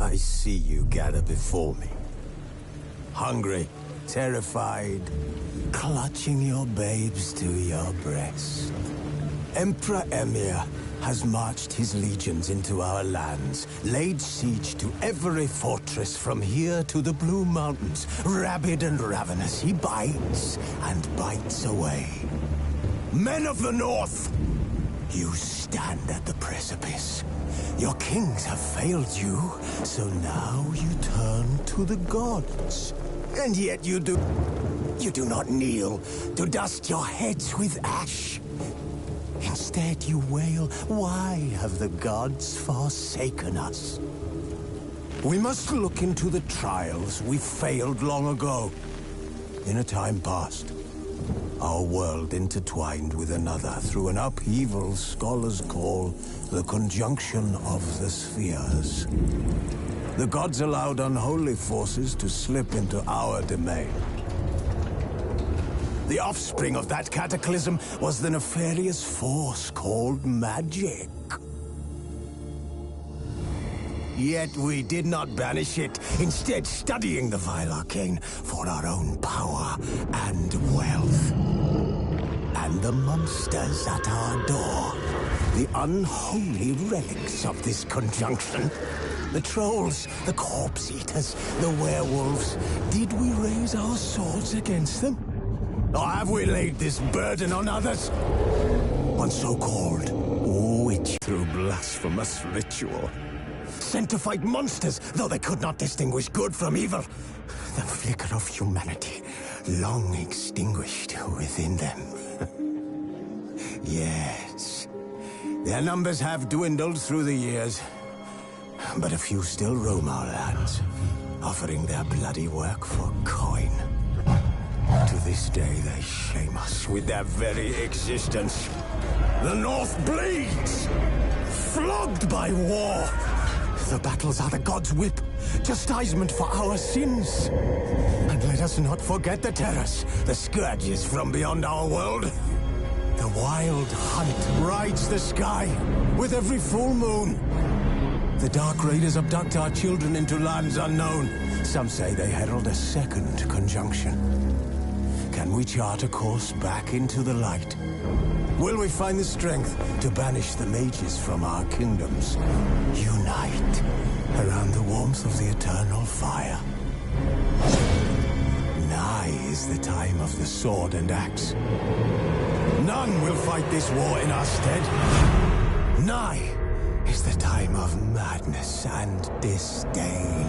I see you gather before me. Hungry, terrified, clutching your babes to your breast. Emperor Emhyr has marched his legions into our lands, laid siege to every fortress from here to the Blue Mountains. Rabid and ravenous, he bites and bites away. Men of the North, you stand at the precipice. Your kings have failed you, so now you turn to the gods. And yet you do not kneel to dust your heads with ash. Instead you wail, why have the gods forsaken us? We must look into the trials we failed long ago. In a time past, our world intertwined with another through an upheaval scholars call the conjunction of the spheres. The gods allowed unholy forces to slip into our domain. The offspring of that cataclysm was the nefarious force called magic. Yet we did not banish it, instead studying the vile arcane for our own power and wealth. And the monsters at our door, the unholy relics of this conjunction. The trolls, the corpse-eaters, the werewolves. Did we raise our swords against them? Or have we laid this burden on others? On so-called witch through blasphemous ritual. Sent to fight monsters, though they could not distinguish good from evil. The flicker of humanity, long extinguished within them. Yes, their numbers have dwindled through the years. But a few still roam our lands, offering their bloody work for coin. To this day they shame us with their very existence. The North bleeds, flogged by war. The battles are the gods' whip, chastisement for our sins. And let us not forget the terrors, the scourges from beyond our world. The wild hunt rides the sky with every full moon. The Dark Raiders abduct our children into lands unknown. Some say they herald a second conjunction. Can we chart a course back into the light? Will we find the strength to banish the mages from our kingdoms? Unite around the warmth of the eternal fire. Nigh is the time of the sword and axe. None will fight this war in our stead. Nigh is the time of madness and disdain.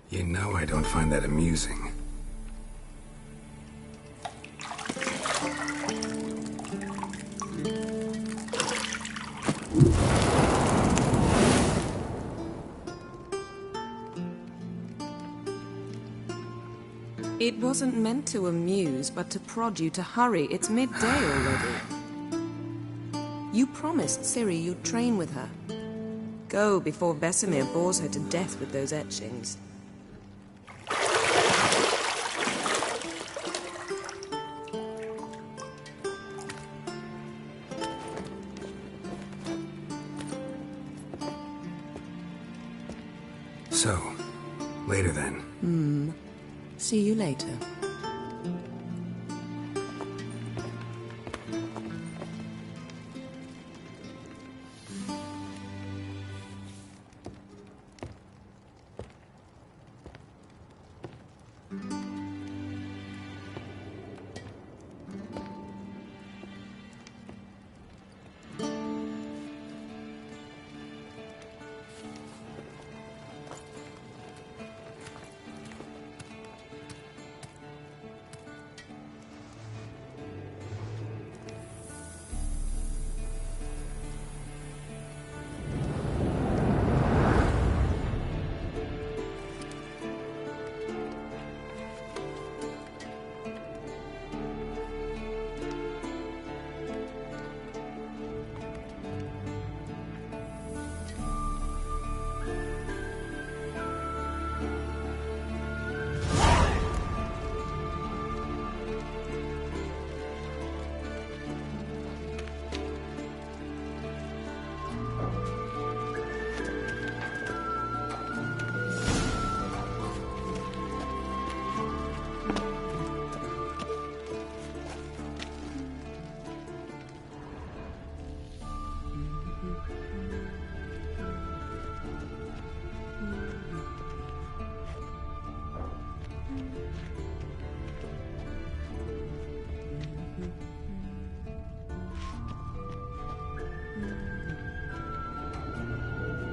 You know I don't find that amusing. It wasn't meant to amuse, but to prod you to hurry. It's midday already. You promised Ciri you'd train with her. Go before Vesemir bores her to death with those etchings. So, later then. See you later.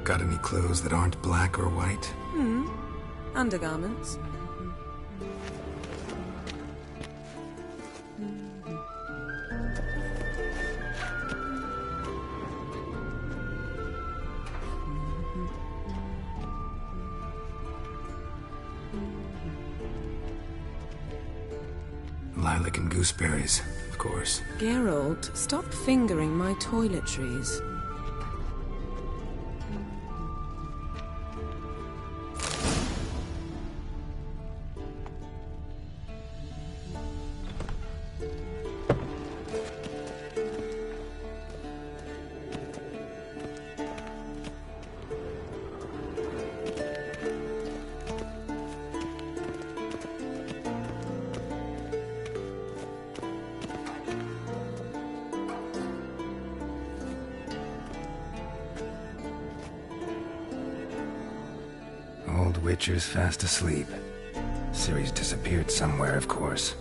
Got any clothes that aren't black or white? Undergarments. Lilac and gooseberries, of course. Geralt, stop fingering my toiletries. Old Witcher's fast asleep. Ciri's disappeared somewhere, of course.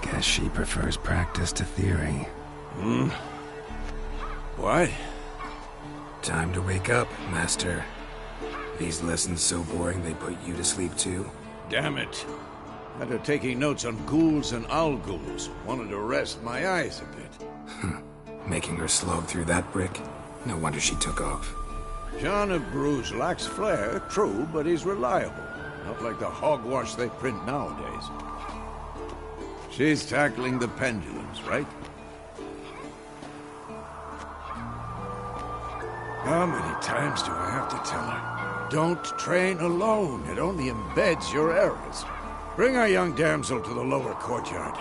Guess she prefers practice to theory. What? Time to wake up, Master. These lessons so boring they put you to sleep too? Damn it. After taking notes on ghouls and owl-ghouls, wanted to rest my eyes a bit. Making her slog through that brick? No wonder she took off. John of Bruges lacks flair, true, but he's reliable. Not like the hogwash they print nowadays. She's tackling the pendulums, right? How many times do I have to tell her? Don't train alone. It only embeds your errors. Bring our young damsel to the lower courtyard.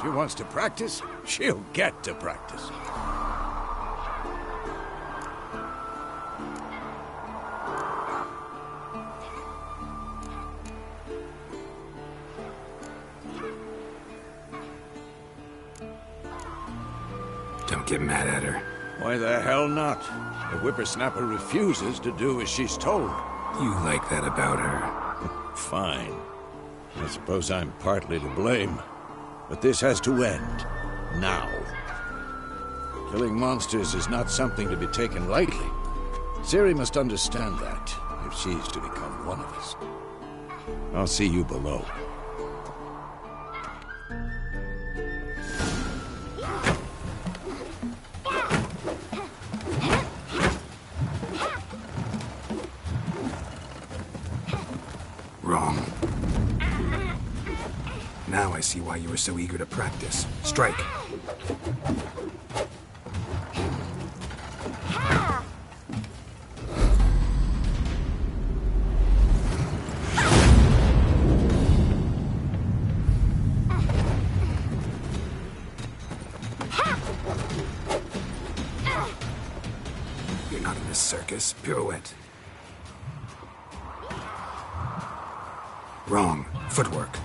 She wants to practice, she'll get to practice. get mad at her. Why the hell not? The whippersnapper refuses to do as she's told. You like that about her. Fine. I suppose I'm partly to blame. But this has to end. Now. Killing monsters is not something to be taken lightly. Ciri must understand that, if she's to become one of us. I'll see you below. Wrong. Now I see why you were so eager to practice. Strike. You're not in this circus. Pirouette. Wrong. Footwork.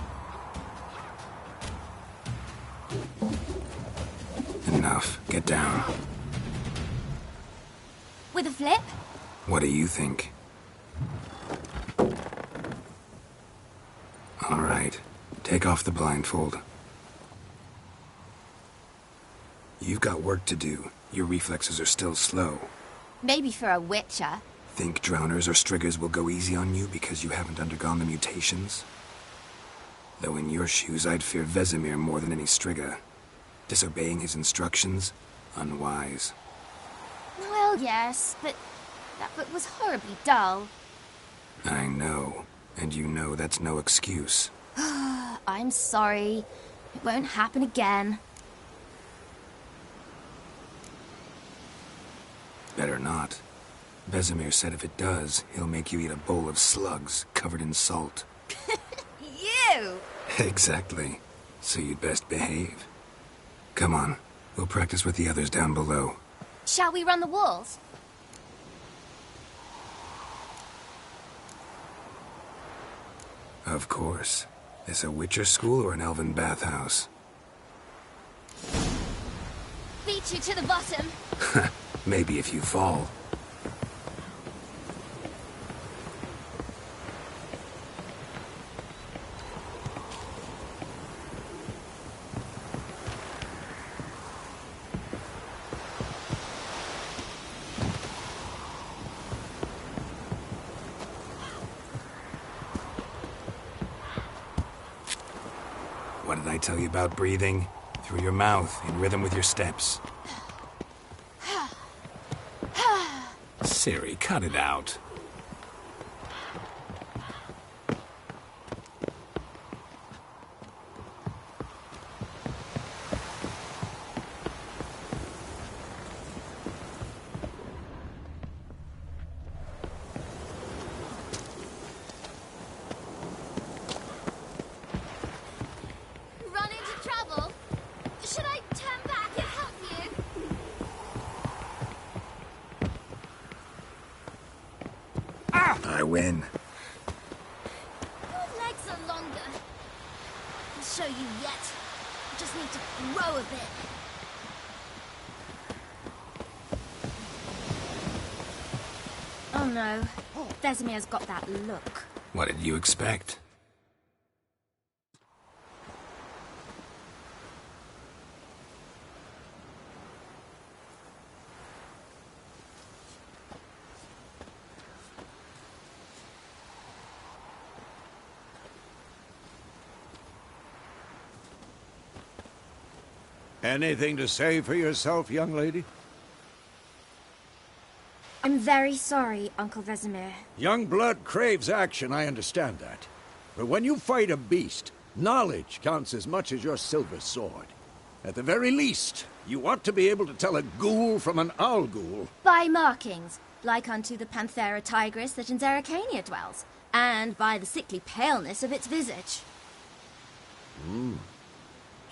Enough. Get down. With a flip? What do you think? All right. Take off the blindfold. You've got work to do. Your reflexes are still slow. Maybe for a witcher. Think drowners or striggers will go easy on you because you haven't undergone the mutations? Though in your shoes, I'd fear Vesemir more than any strigger. Disobeying his instructions? Unwise. Well, yes, but that book was horribly dull. I know. And you know that's no excuse. I'm sorry. It won't happen again. Better not. Vesemir said if it does, he'll make you eat a bowl of slugs covered in salt. You! Exactly. So you'd best behave. Come on. We'll practice with the others down below. Shall we run the walls? Of course. This a Witcher school or an elven bathhouse? Beat you to the bottom. Maybe if you fall. What did I tell you about breathing? Through your mouth, in rhythm with your steps. Ciri, cut it out. Run into trouble? Should I turn back and help you? I win. Your legs are longer. I'll show you yet. I just need to grow a bit. Oh no. Vesemir's got that look. What did you expect? Anything to say for yourself, young lady? I'm very sorry, Uncle Vesemir. Young blood craves action, I understand that. But when you fight a beast, knowledge counts as much as your silver sword. At the very least, you ought to be able to tell a ghoul from an owl ghoul. By markings, like unto the Panthera tigris that in Zerrikania dwells, and by the sickly paleness of its visage.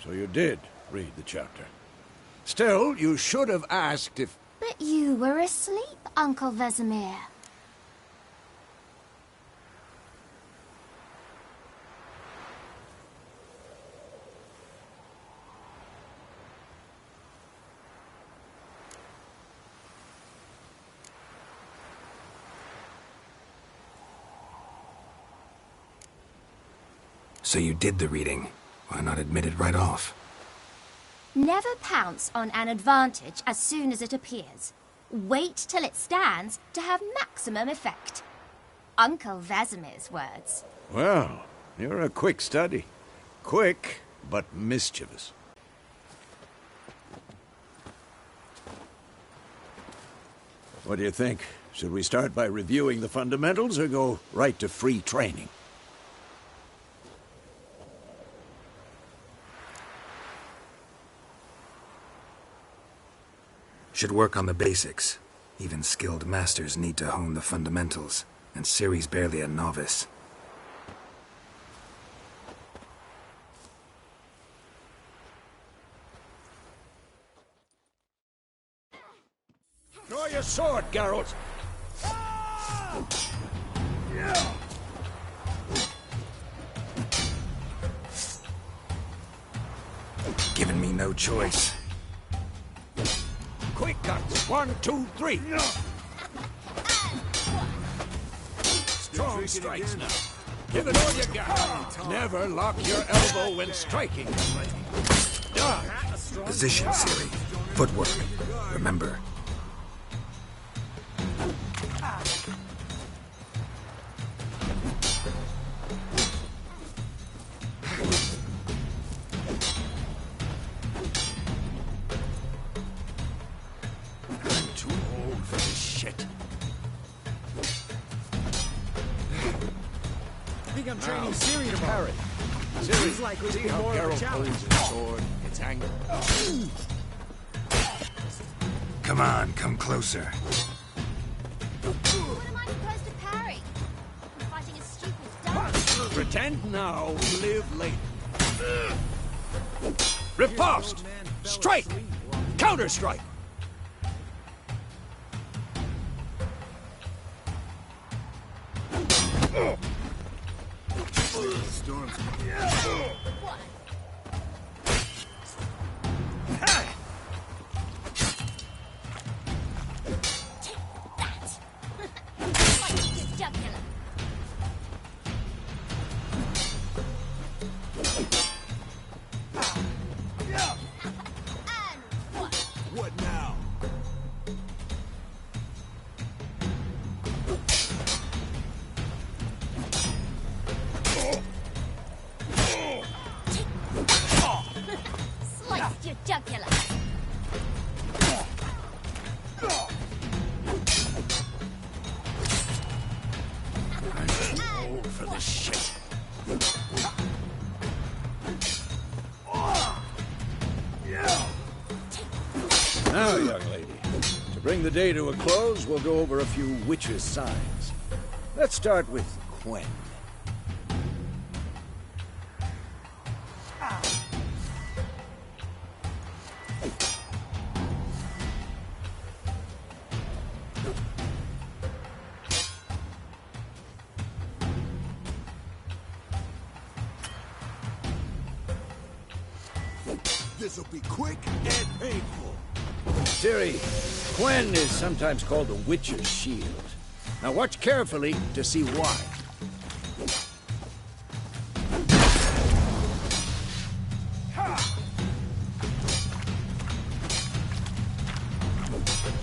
So you did read the chapter. Still, you should have asked if... But you were asleep, Uncle Vesemir. So you did the reading. Why not admit it right off? Never pounce on an advantage as soon as it appears. Wait till it stands to have maximum effect. Uncle Vesemir's words. Well, you're a quick study. Quick, but mischievous. What do you think? Should we start by reviewing the fundamentals or go right to free training? Should work on the basics. Even skilled masters need to hone the fundamentals, and Ciri's barely a novice. Draw your sword, Geralt! Given me no choice. Quick cuts! 1, 2, 3! Strong strikes now. Give it all you got. Never lock your elbow when striking. Dodge. Position, Ciri. Footwork. Remember. I'm too old for this shit. I think I'm training Ciri tomorrow. Parry. Ciri, He's likely to see be how more of a Geralt challenge. holds his sword. It's angle. Come on, come closer. What am I supposed to parry? I'm fighting a stupid dog. Pretend now, live later. Riposte! Strike! Counter-strike! What now? Sliced your jugular. I'm too old for this shit. Now, young lady, to bring the day to a close, we'll go over a few witches' signs. Let's start with Quen. This'll be quick and painful. Ciri, Quen is sometimes called the Witcher's Shield. Now watch carefully to see why.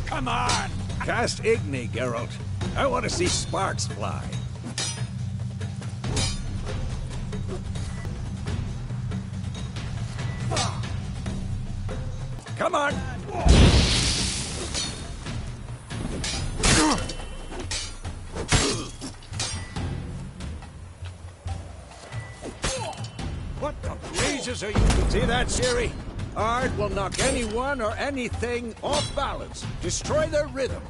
Come on! Cast Igni, Geralt. I want to see sparks fly. Come on! What the blazes are you... See that, Ciri? Art will knock anyone or anything off balance. Destroy their rhythm.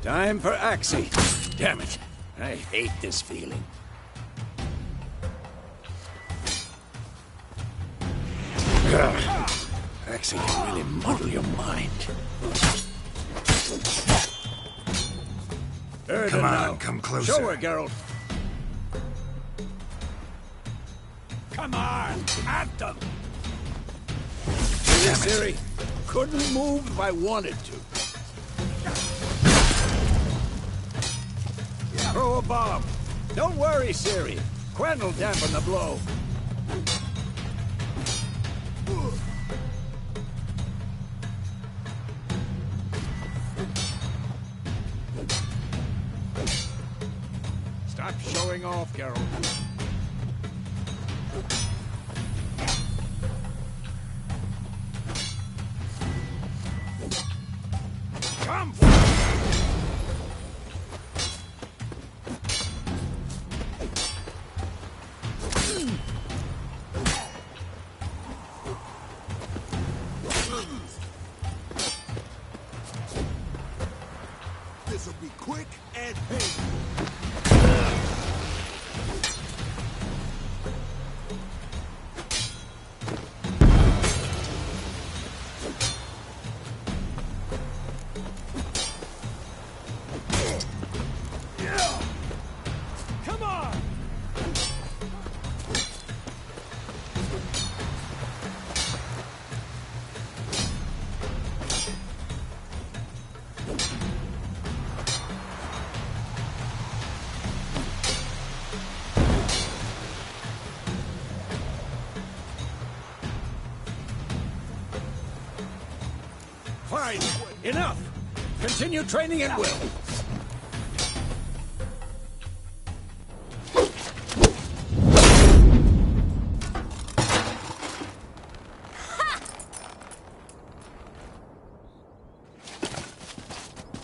Time for Axii. Damn it. I hate this feeling. Ugh. Axii can really muddle your mind. Come on, come closer. Show her, Geralt. Come on, at them. Damn it. Ciri, couldn't move if I wanted to. Throw a bomb. Don't worry, Ciri. Quen'll dampen the blow. Stop showing off, Geralt. Come! This'll be quick and painful. Come on! Fine. Enough. Continue training at will.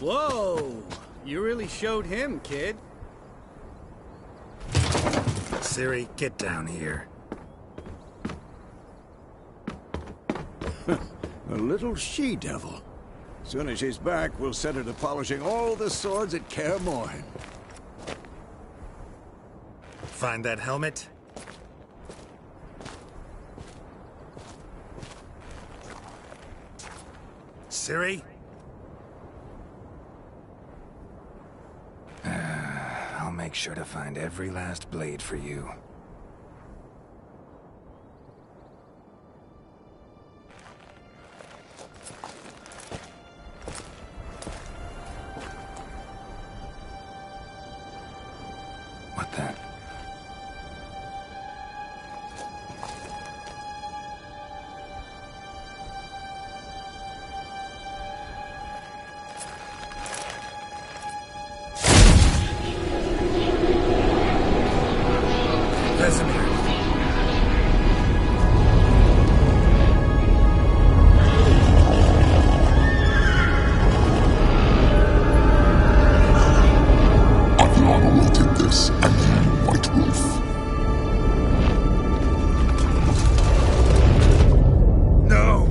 Whoa! You really showed him, kid. Ciri, get down here. A little she-devil. Soon as she's back, we'll set her to polishing all the swords at Kaer Morhen. Find that helmet? Ciri? I'll make sure to find every last blade for you. What then? Vesemir. Athiana will take this, and you, White Wolf. No!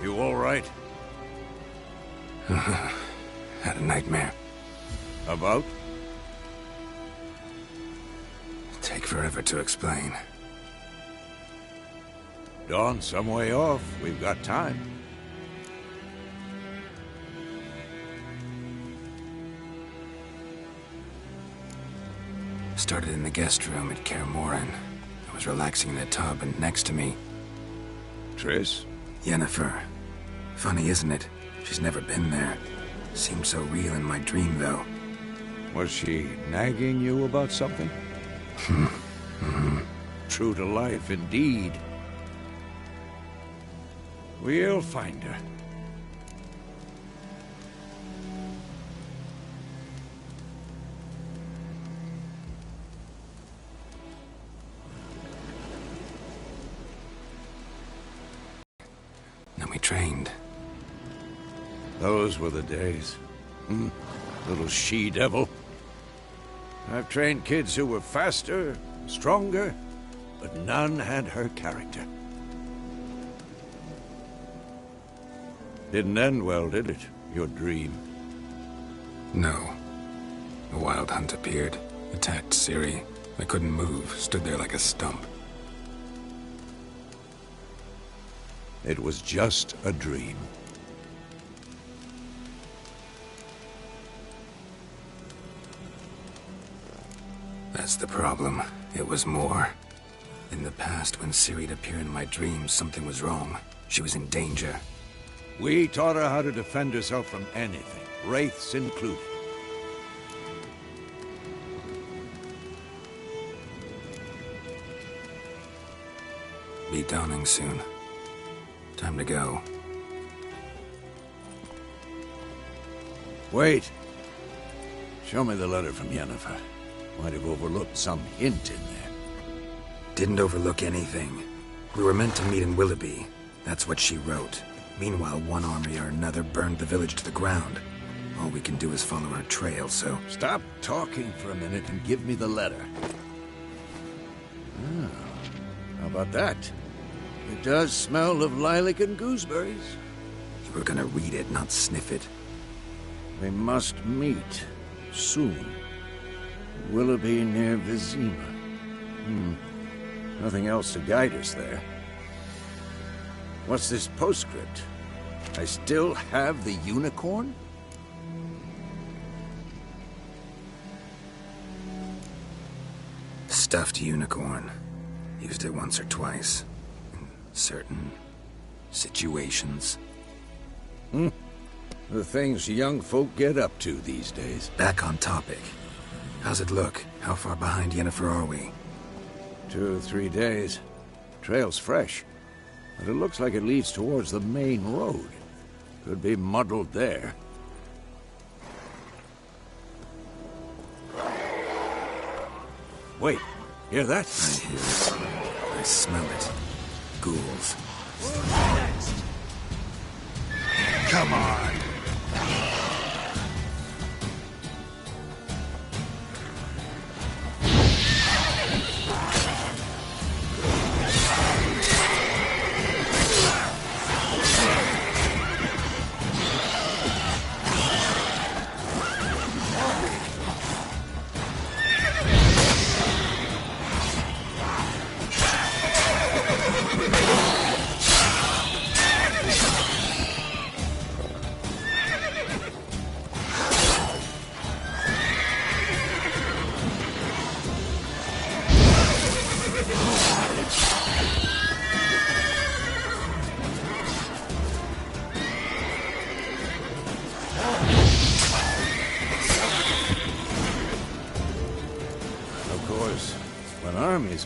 You all right? Had a nightmare. About? Take forever to explain. Dawn's some way off. We've got time. Started in the guest room at Kaer Morhen. I was relaxing in a tub, and next to me, Triss? Yennefer. Funny, isn't it? She's never been there. Seemed so real in my dream, though. Was she nagging you about something? True to life, indeed. We'll find her. Then we trained. Those were the days. Little she-devil. I've trained kids who were faster, stronger, but none had her character. Didn't end well, did it? Your dream? No. A wild hunt appeared, attacked Ciri. I couldn't move, stood there like a stump. It was just a dream. That's the problem. It was more. In the past, when Ciri'd appear in my dreams, something was wrong. She was in danger. We taught her how to defend herself from anything, wraiths included. Be dawning soon. Time to go. Wait. Show me the letter from Yennefer. Might have overlooked some hint in there. Didn't overlook anything. We were meant to meet in Willoughby. That's what she wrote. Meanwhile, one army or another burned the village to the ground. All we can do is follow her trail, so... Stop talking for a minute and give me the letter. Ah, how about that? It does smell of lilac and gooseberries. You were gonna read it, not sniff it. We must meet. Soon. Willoughby near Vizima. Nothing else to guide us there. What's this postscript? I still have the unicorn? Stuffed unicorn. Used it once or twice. In certain situations. The things young folk get up to these days. Back on topic. How's it look? How far behind Yennefer are we? 2 or 3 days. Trail's fresh. But it looks like it leads towards the main road. Could be muddled there. Wait, hear that? I hear it. I smell it. Ghouls. Come on!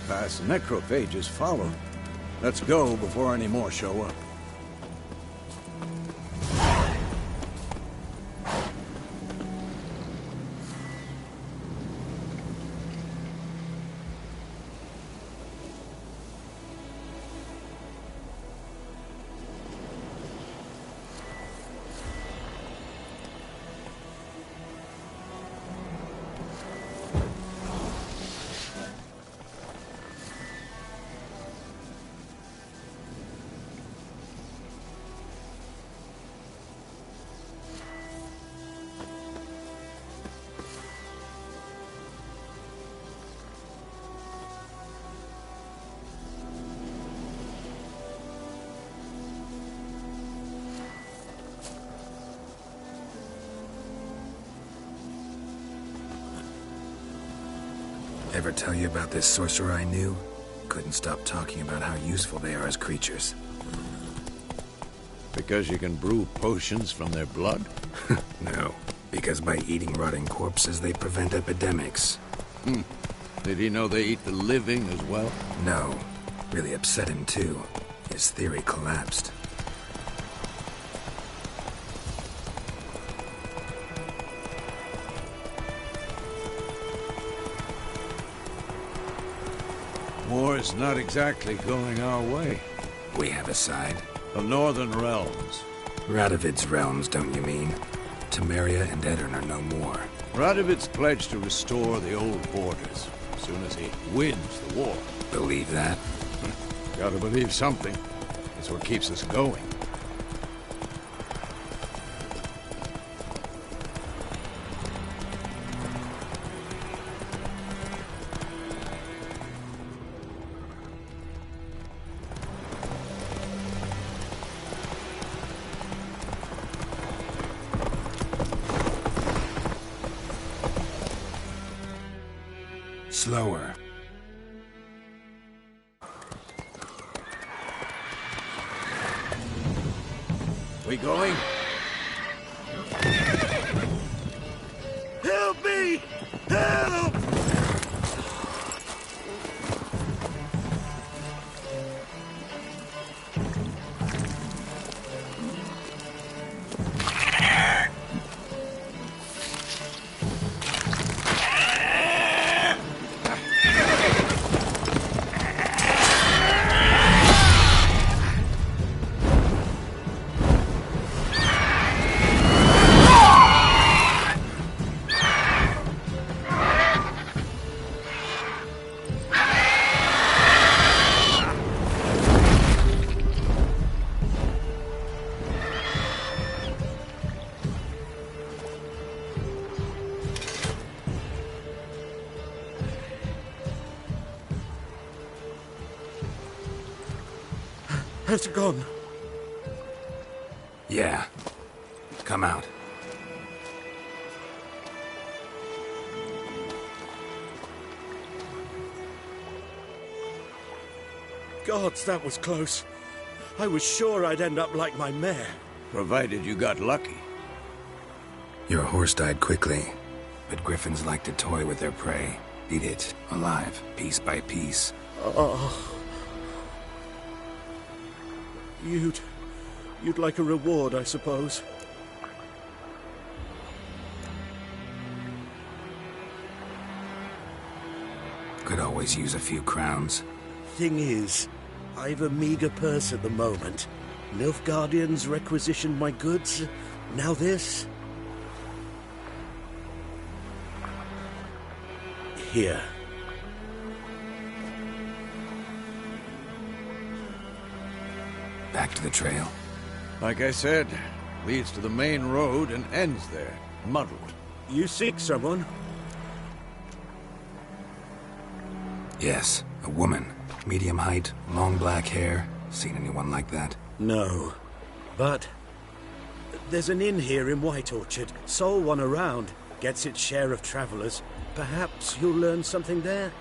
Pass, necrophages follow. Let's go before any more show up. Ever tell you about this sorcerer I knew? Couldn't stop talking about how useful they are as creatures. Because you can brew potions from their blood? No, because by eating rotting corpses, they prevent epidemics. Did he know they eat the living as well? No. Really upset him, too. His theory collapsed. War's not exactly going our way. We have a side. The Northern Realms. Radovid's realms, don't you mean? Temeria and Edirn are no more. Radovid's pledged to restore the old borders as soon as he wins the war. Believe that? Gotta believe something. It's what keeps us going. Slower. We going? Help me! Help! Has it gone? Yeah. Come out. Gods, that was close. I was sure I'd end up like my mare. Provided you got lucky. Your horse died quickly, but griffins like to toy with their prey. Eat it, alive, piece by piece. Oh. You'd like a reward, I suppose. Could always use a few crowns. Thing is, I've a meager purse at the moment. Nilfgaardians requisitioned my goods. Now this. Here. Back to the trail. Like I said, leads to the main road and ends there, muddled. You seek someone? Yes, a woman. Medium height, long black hair. Seen anyone like that? No. But there's an inn here in White Orchard. Sole one around. Gets its share of travelers. Perhaps you'll learn something there?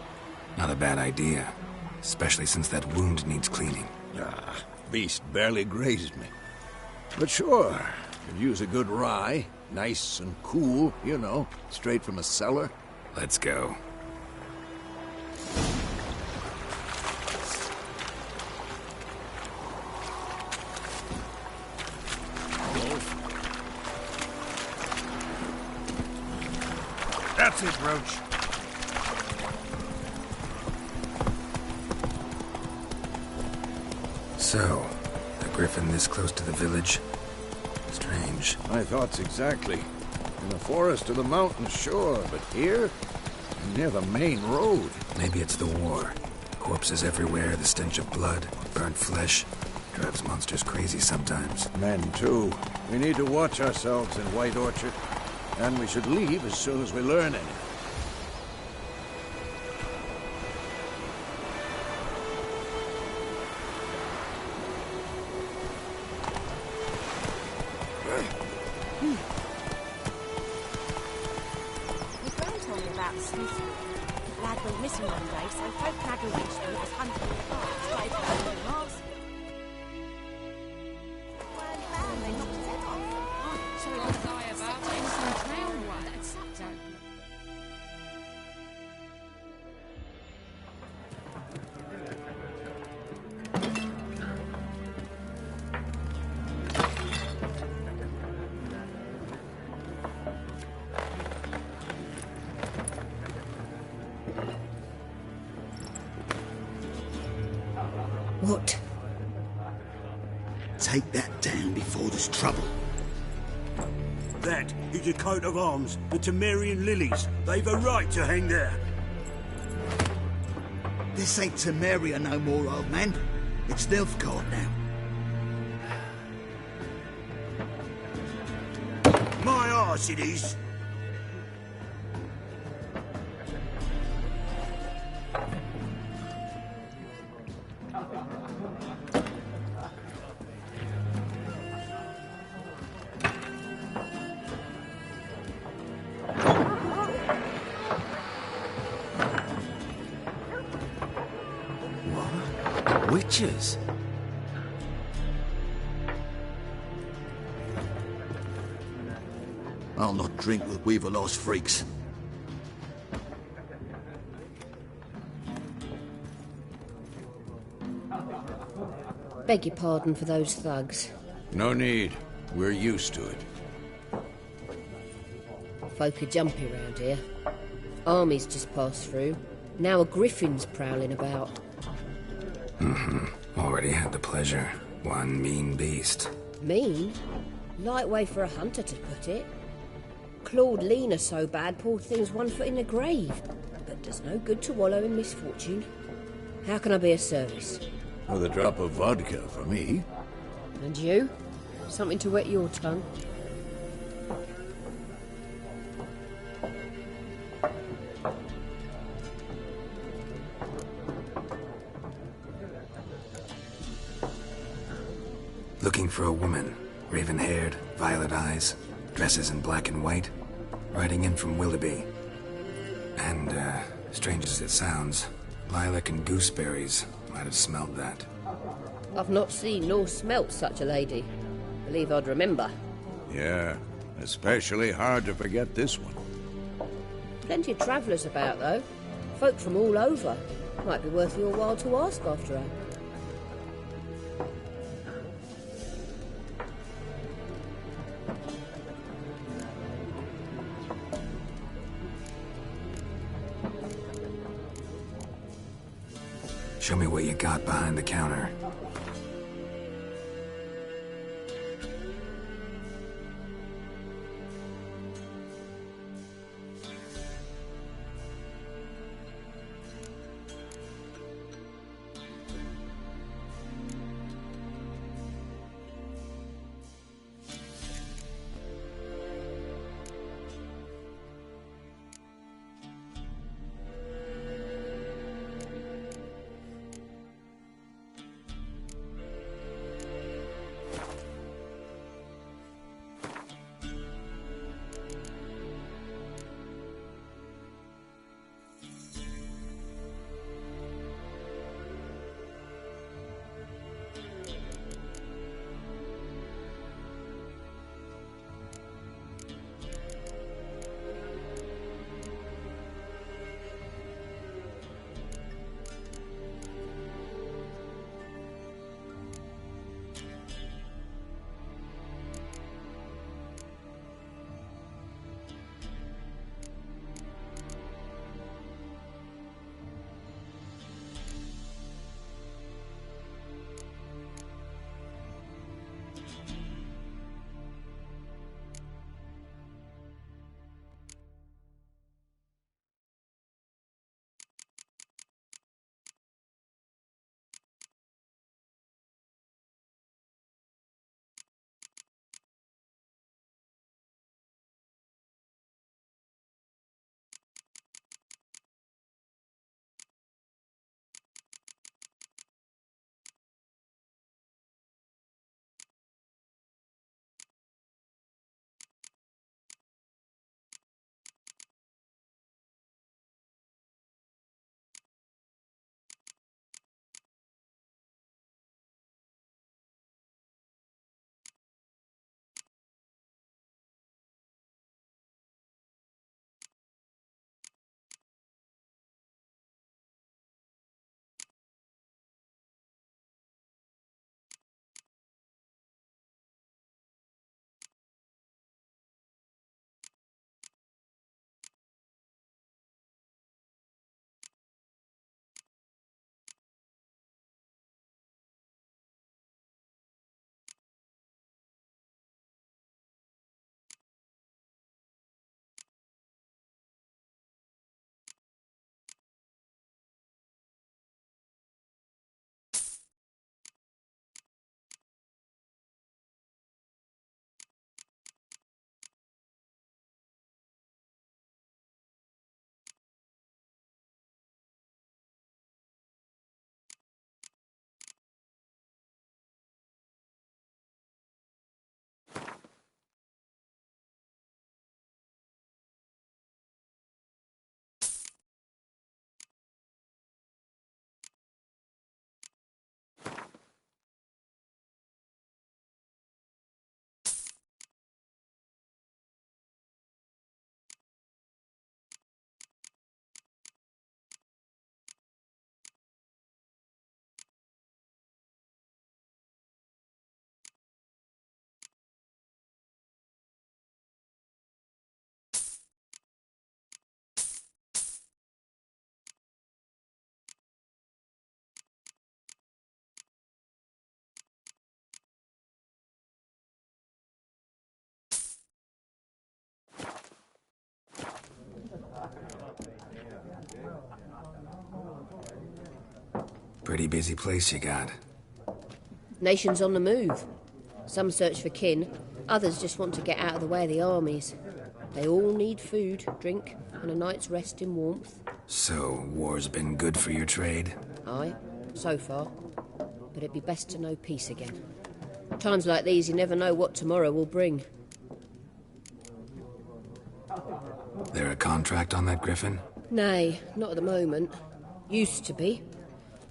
Not a bad idea. Especially since that wound needs cleaning. Ah, beast barely grazed me. But sure, could use a good rye. Nice and cool, you know, straight from a cellar. Let's go. That's it, Roach. So, a griffin this close to the village? Strange. My thoughts exactly. In the forest or the mountains, sure, but here? Near the main road. Maybe it's the war. Corpses everywhere, the stench of blood, burnt flesh. Drives monsters crazy sometimes. Men, too. We need to watch ourselves in White Orchard. And we should leave as soon as we learn anything. My friend told me about the sleuth school. The lad went missing one day, so folk in Agaway Street was hunting the cars, but it was no miles. Weren't found, they knocked his head off. Oh, so he was a guy about it. Some crown one. That's don't. What? Take that down before there's trouble. That is a coat of arms, the Temerian lilies. They've a right to hang there. This ain't Temeria no more, old man. It's Nilfgaard now. My arse it is. pictures. I'll not drink with Weaver lost freaks. Beg your pardon for those thugs. No need. We're used to it. Folk are jumpy round here. Armies just passed through. Now a griffin's prowling about. Already had the pleasure. One mean beast. Mean? Light way for a hunter to put it. Clawed Lena so bad, poor thing's 1 foot in the grave. But does no good to wallow in misfortune. How can I be of service? With a drop of vodka for me. And you? Something to wet your tongue? Looking for a woman. Raven-haired, violet eyes, dresses in black and white. Riding in from Willoughby. And, strange as it sounds, lilac and gooseberries might have smelled that. I've not seen nor smelt such a lady. Believe I'd remember. Yeah, especially hard to forget this one. Plenty of travellers about, though. Folk from all over. Might be worth your while to ask after her. Show me what you got behind the counter. Pretty busy place you got. Nations on the move. Some search for kin, others just want to get out of the way of the armies. They all need food, drink, and a night's rest in warmth. So, war's been good for your trade? Aye, so far. But it'd be best to know peace again. Times like these, you never know what tomorrow will bring. There a contract on that griffin? Nay, not at the moment. Used to be.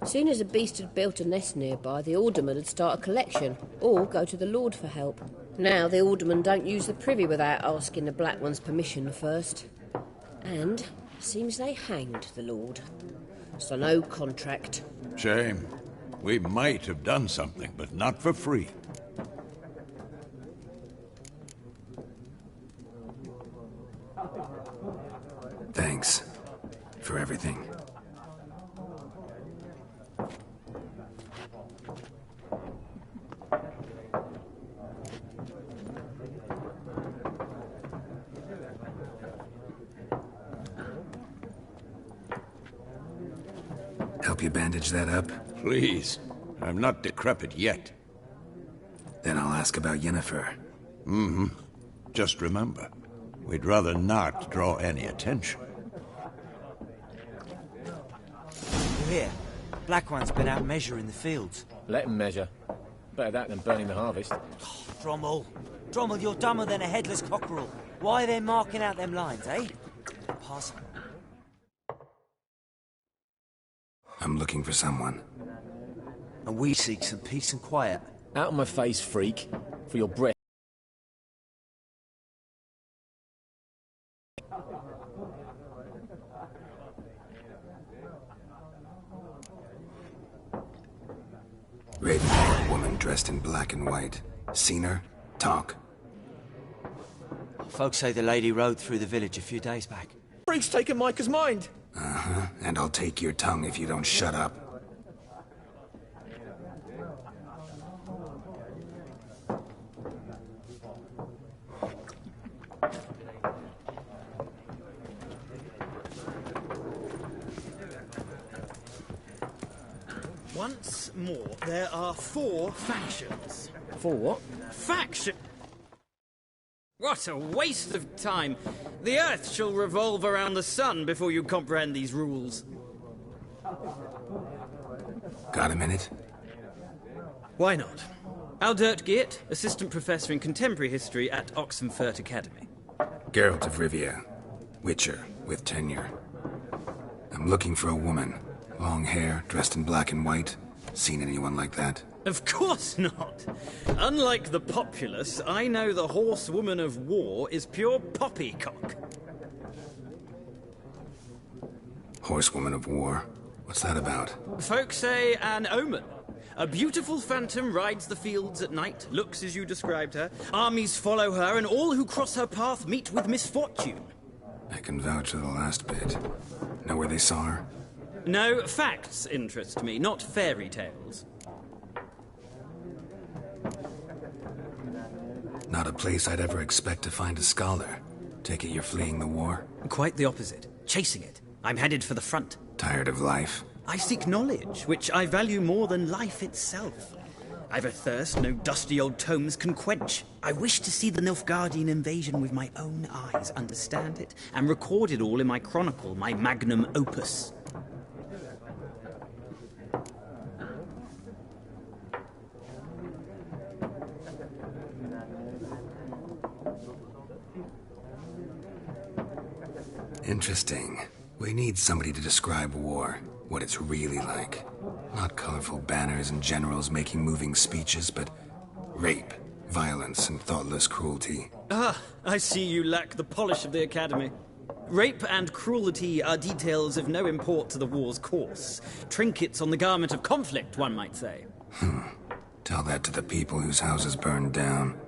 Soon as a beast had built a nest nearby, the alderman would start a collection, or go to the Lord for help. Now the aldermen don't use the privy without asking the Black One's permission first. And seems they hanged the Lord. So no contract. Shame. We might have done something, but not for free. Thanks for everything. Help you bandage that up? Please. I'm not decrepit yet. Then I'll ask about Yennefer. Mm-hmm. Just remember, we'd rather not draw any attention. Here, Black One's been out measuring the fields. Let him measure. Better that than burning the harvest. Oh, Drommel. Drommel, you're dumber than a headless cockerel. Why are they marking out them lines, eh? Pass on. I'm looking for someone. And we seek some peace and quiet. Out of my face, freak. For your breath. Raven, woman dressed in black and white. Seen her? Talk. Folks say the lady rode through the village a few days back. Freak's taken Micah's mind. Uh-huh. And I'll take your tongue if you don't shut up. Once more, there are 4 factions. 4 what? Faction! What a waste of time! The Earth shall revolve around the sun before you comprehend these rules. Got a minute? Why not? Aldert Geert, Assistant Professor in Contemporary History at Oxenfurt Academy. Geralt of Rivia. Witcher, with tenure. I'm looking for a woman. Long hair, dressed in black and white. Seen anyone like that? Of course not! Unlike the populace, I know the horsewoman of war is pure poppycock. Horsewoman of war? What's that about? Folk say an omen. A beautiful phantom rides the fields at night, looks as you described her. Armies follow her, and all who cross her path meet with misfortune. I can vouch for the last bit. Know where they saw her? No, facts interest me, not fairy tales. Not a place I'd ever expect to find a scholar. Take it you're fleeing the war? Quite the opposite. Chasing it. I'm headed for the front. Tired of life? I seek knowledge, which I value more than life itself. I've a thirst no dusty old tomes can quench. I wish to see the Nilfgaardian invasion with my own eyes, understand it, and record it all in my chronicle, my magnum opus. Interesting. We need somebody to describe war, what it's really like. Not colorful banners and generals making moving speeches, but rape, violence, and thoughtless cruelty. Ah, I see you lack the polish of the Academy. Rape and cruelty are details of no import to the war's course. Trinkets on the garment of conflict, one might say. Tell that to the people whose houses burned down.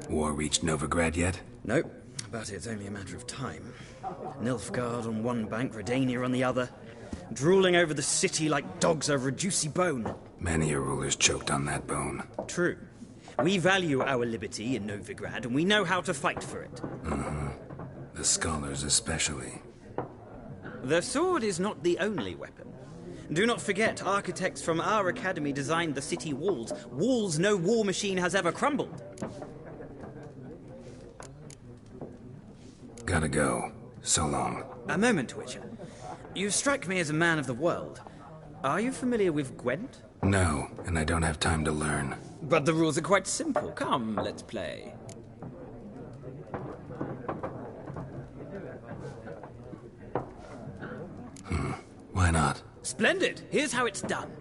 War reached Novigrad yet? Nope, but it's only a matter of time. Nilfgaard on one bank, Redania on the other. Drooling over the city like dogs over a juicy bone. Many a ruler's choked on that bone. True. We value our liberty in Novigrad, and we know how to fight for it. The scholars especially. The sword is not the only weapon. Do not forget, architects from our academy designed the city walls. Walls no war machine has ever crumbled. Gotta go. So long. A moment, Witcher. You strike me as a man of the world. Are you familiar with Gwent? No, and I don't have time to learn. But the rules are quite simple. Come, let's play. Why not? Splendid! Here's how it's done.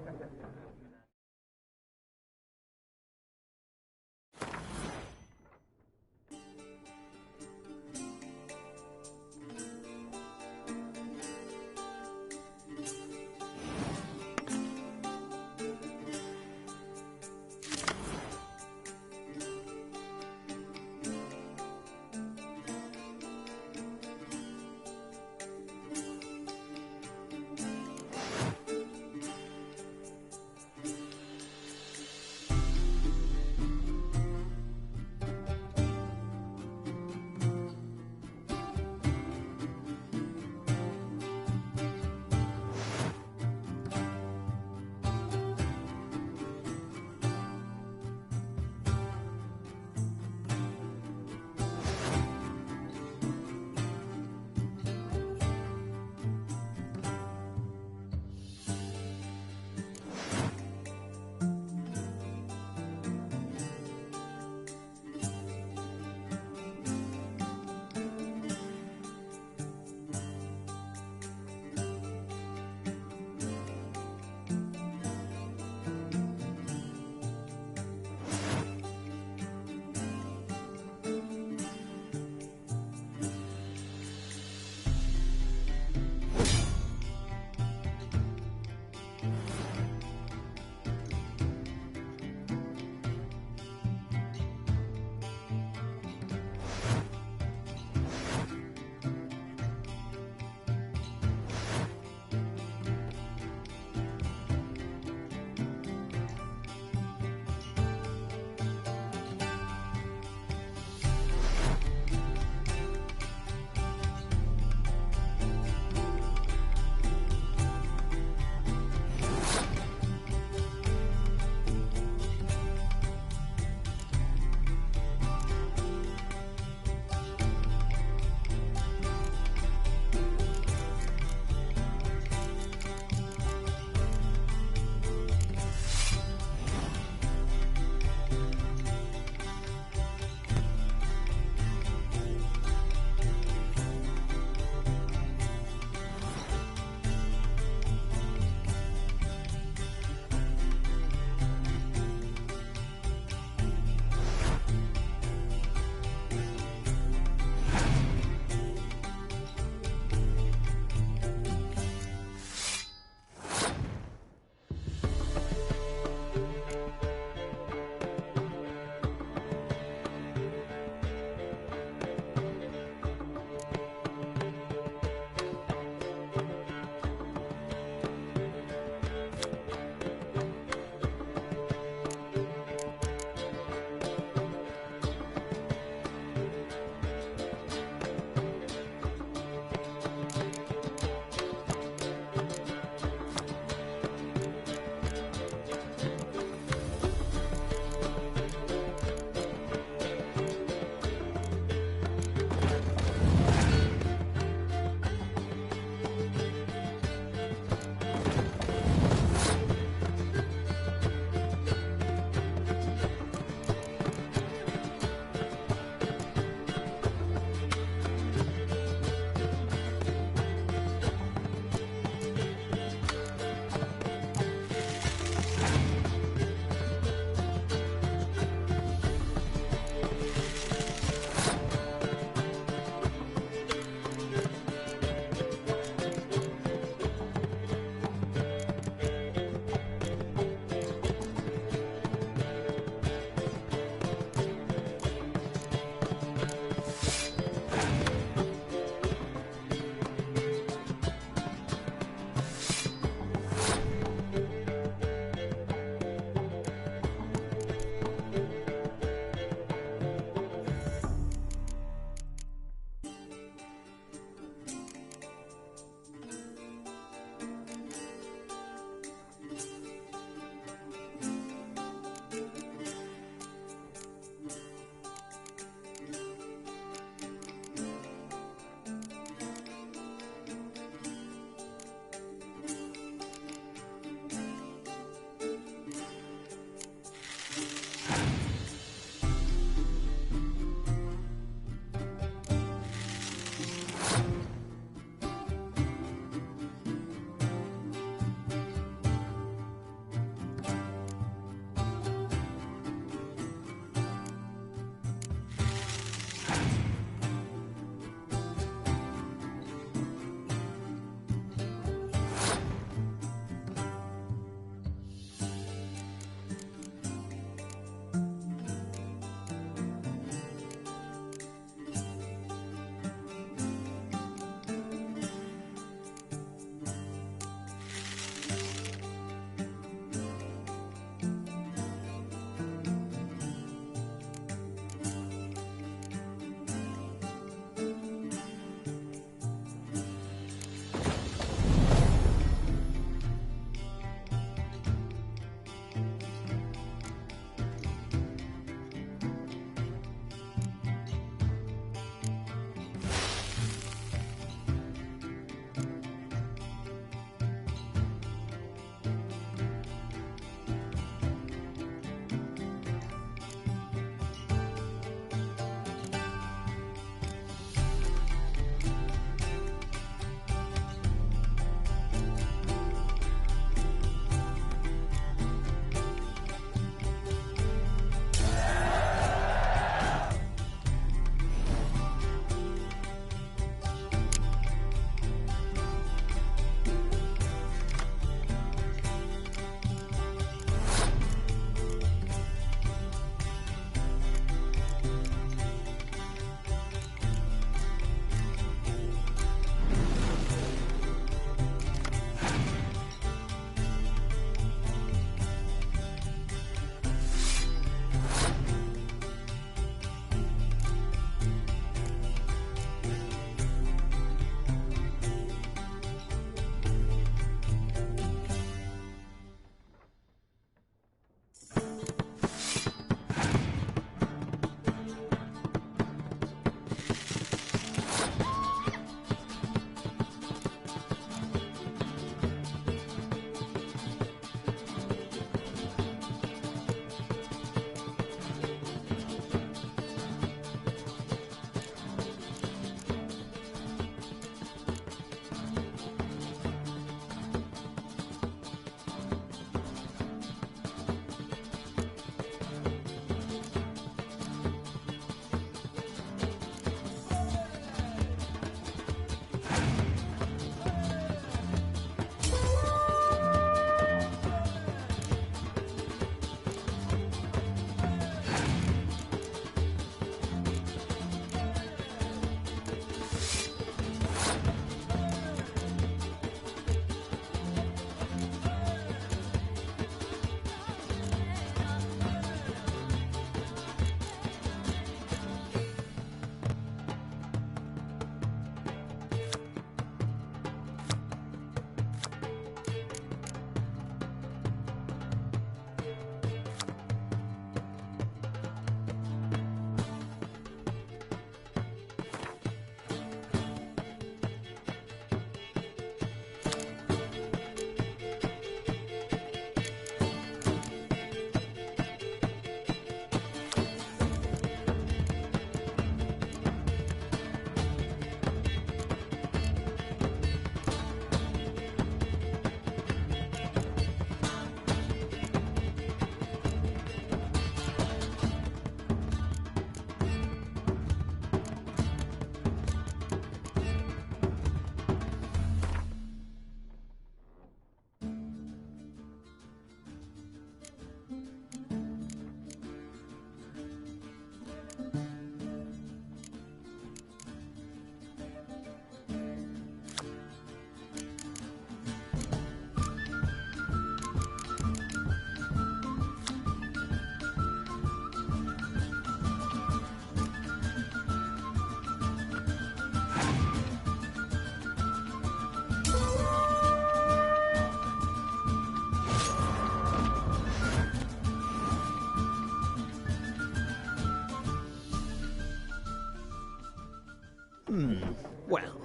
Well,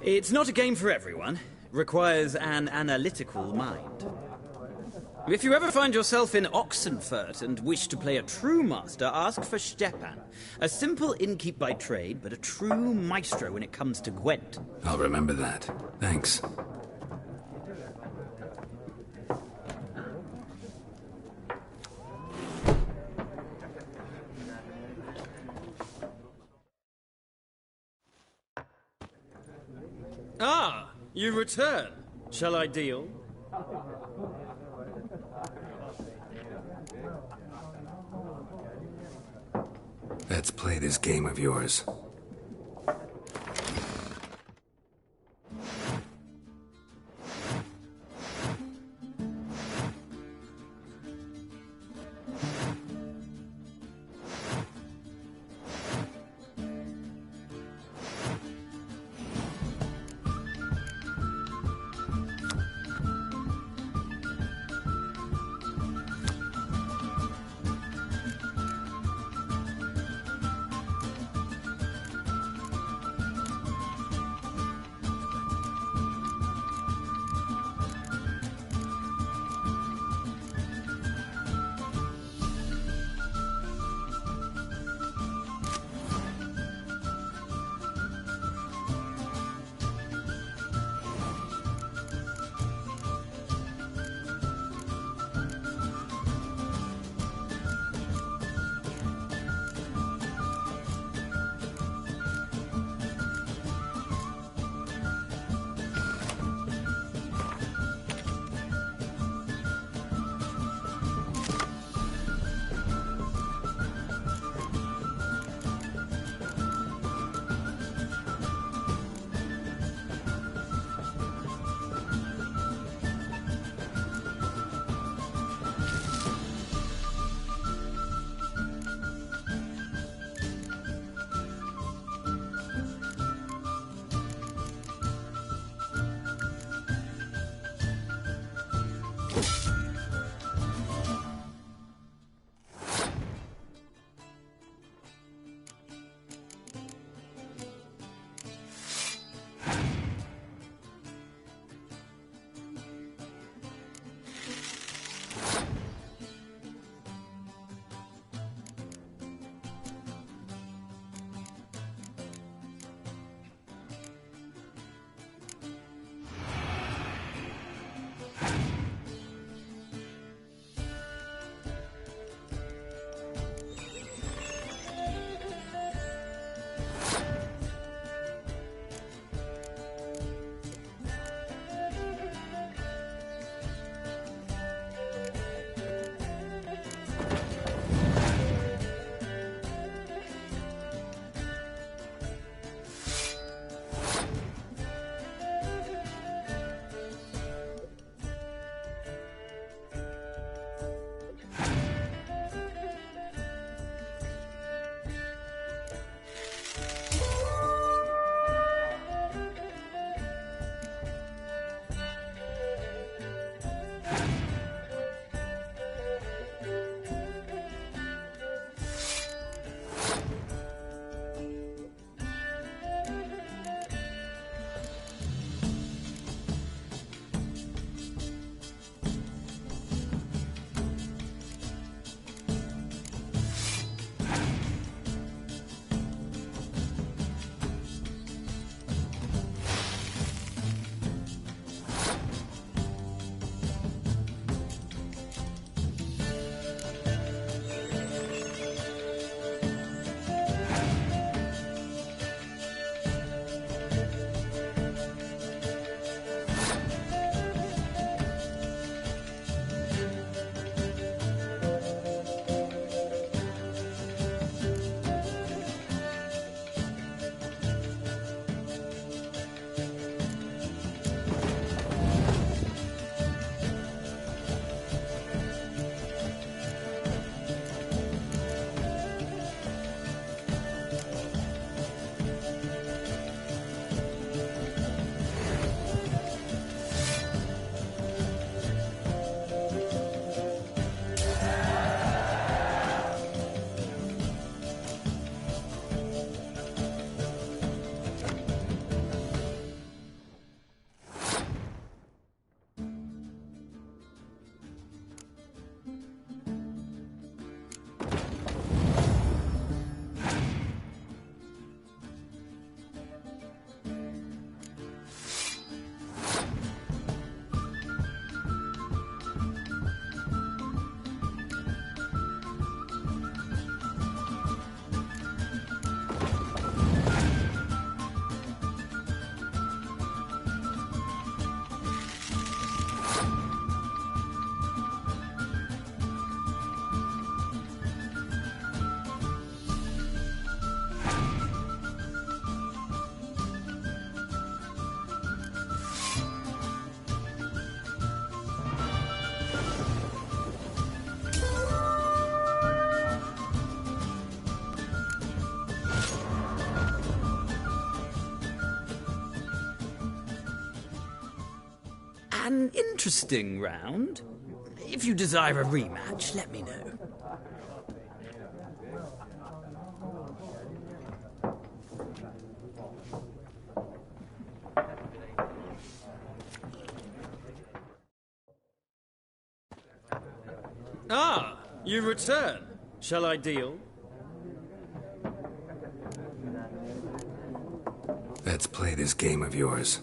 it's not a game for everyone. Requires an analytical mind. If you ever find yourself in Oxenfurt and wish to play a true master, ask for Stepan. A simple innkeep by trade, but a true maestro when it comes to Gwent. I'll remember that. Thanks. Ah, you return. Shall I deal? Let's play this game of yours. An interesting round. If you desire a rematch, let me know. Ah, you return. Shall I deal? Let's play this game of yours.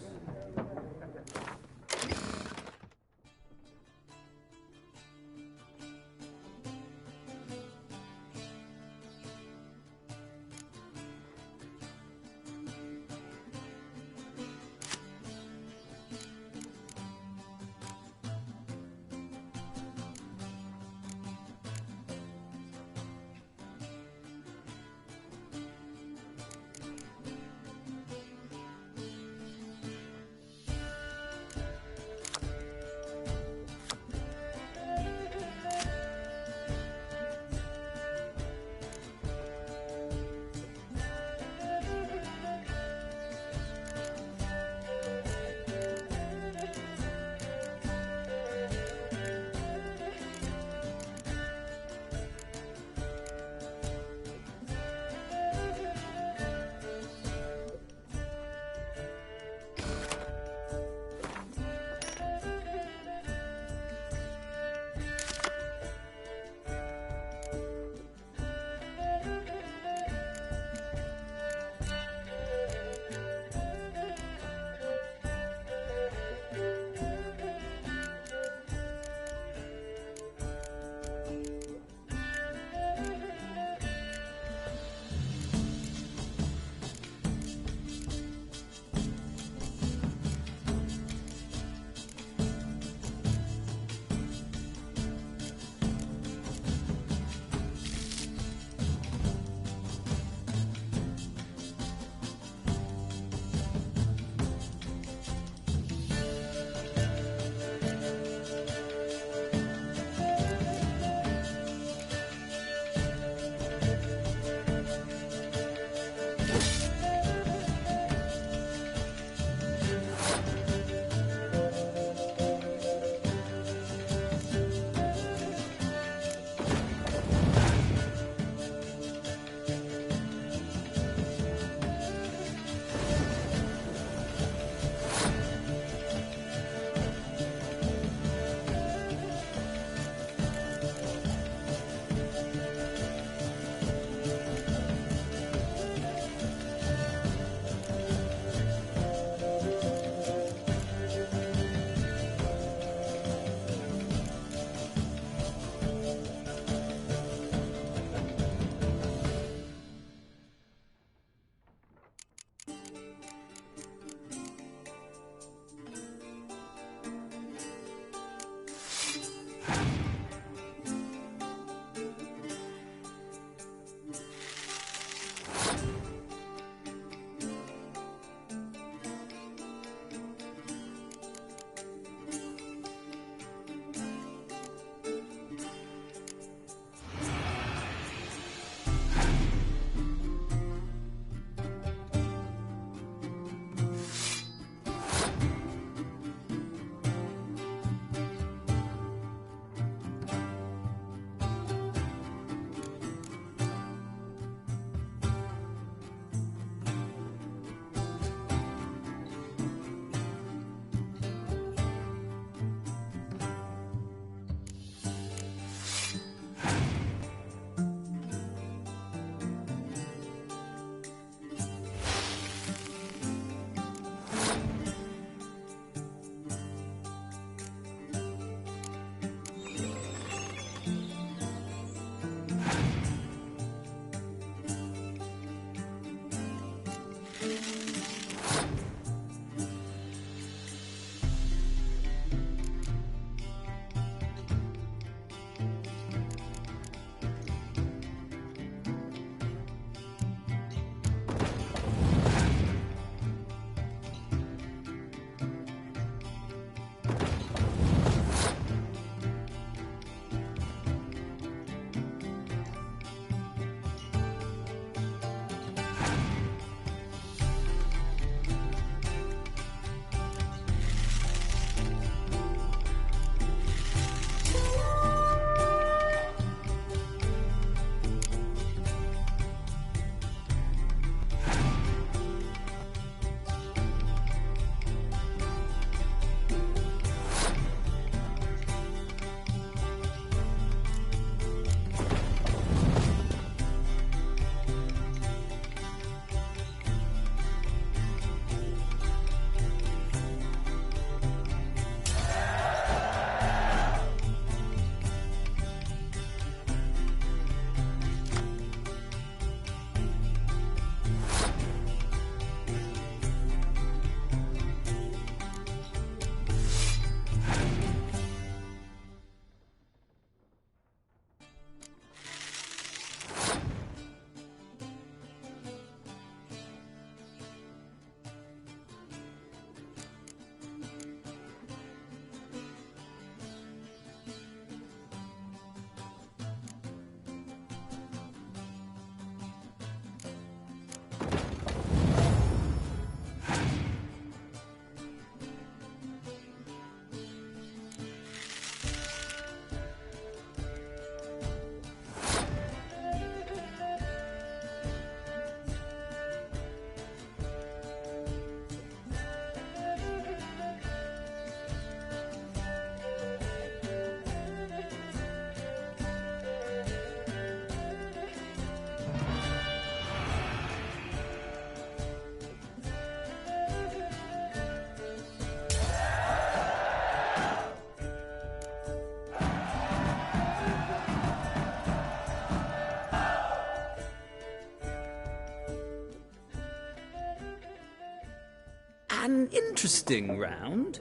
interesting round.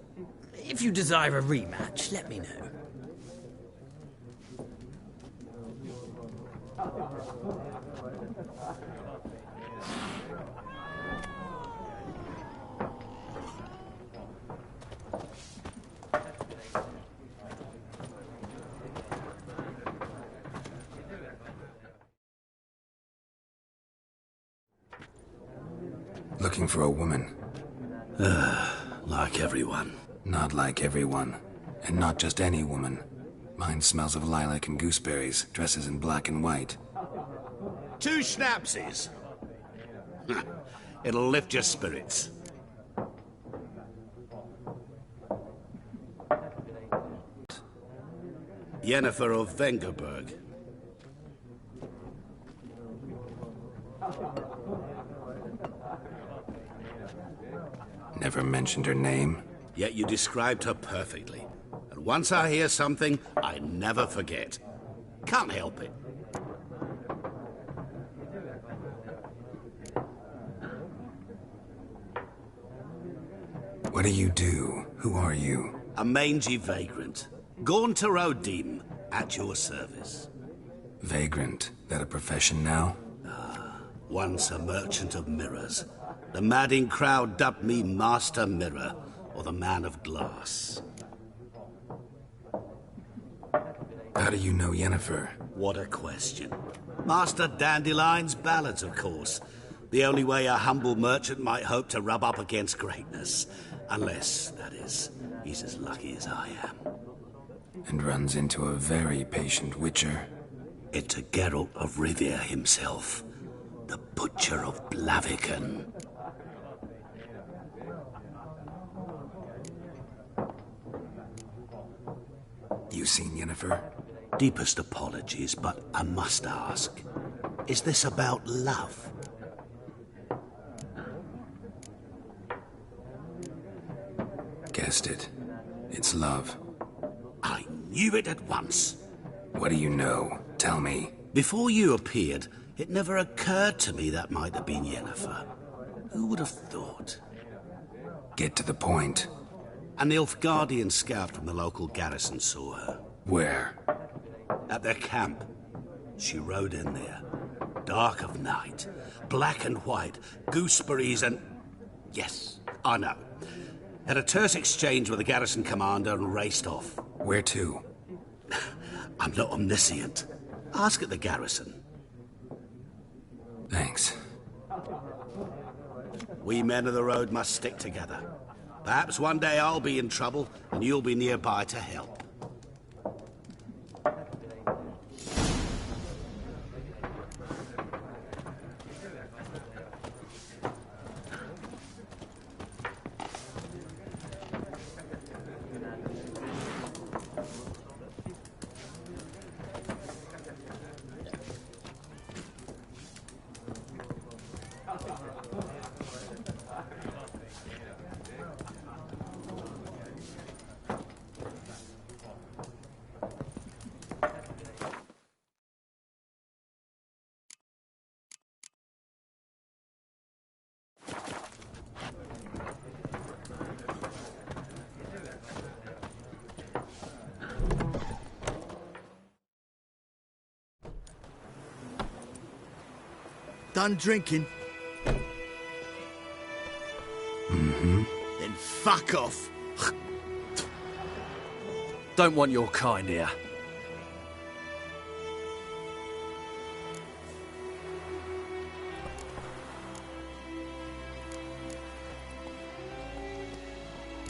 If you desire a rematch, let me know. Looking for a woman. Like everyone. Not like everyone. And not just any woman. Mine smells of lilac and gooseberries, dresses in black and white. 2 schnapsies. It'll lift your spirits. Yennefer of Vengerberg. Never mentioned her name. Yet you described her perfectly. And once I hear something, I never forget. Can't help it. What do you do? Who are you? A mangy vagrant. Gaunter O'Dim, at your service. Vagrant. That a profession now? Once a merchant of mirrors. The madding crowd dubbed me Master Mirror, or the Man of Glass. How do you know Yennefer? What a question. Master Dandelion's ballads, of course. The only way a humble merchant might hope to rub up against greatness. Unless, that is, he's as lucky as I am. And runs into a very patient witcher. It's a Geralt of Rivia himself. The Butcher of Blaviken. You seen Yennefer? Deepest apologies, but I must ask. Is this about love? Guessed it. It's love. I knew it at once. What do you know? Tell me. Before you appeared, it never occurred to me that might have been Yennefer. Who would have thought? Get to the point. A Nilfgaardian scout from the local garrison saw her. Where? At their camp. She rode in there. Dark of night. Black and white. Gooseberries and... Yes, I know. Had a terse exchange with the garrison commander and raced off. Where to? I'm not omniscient. Ask at the garrison. Thanks. We men of the road must stick together. Perhaps one day I'll be in trouble and you'll be nearby to help. Done drinking? Mm-hmm. Then fuck off. Don't want your kind here.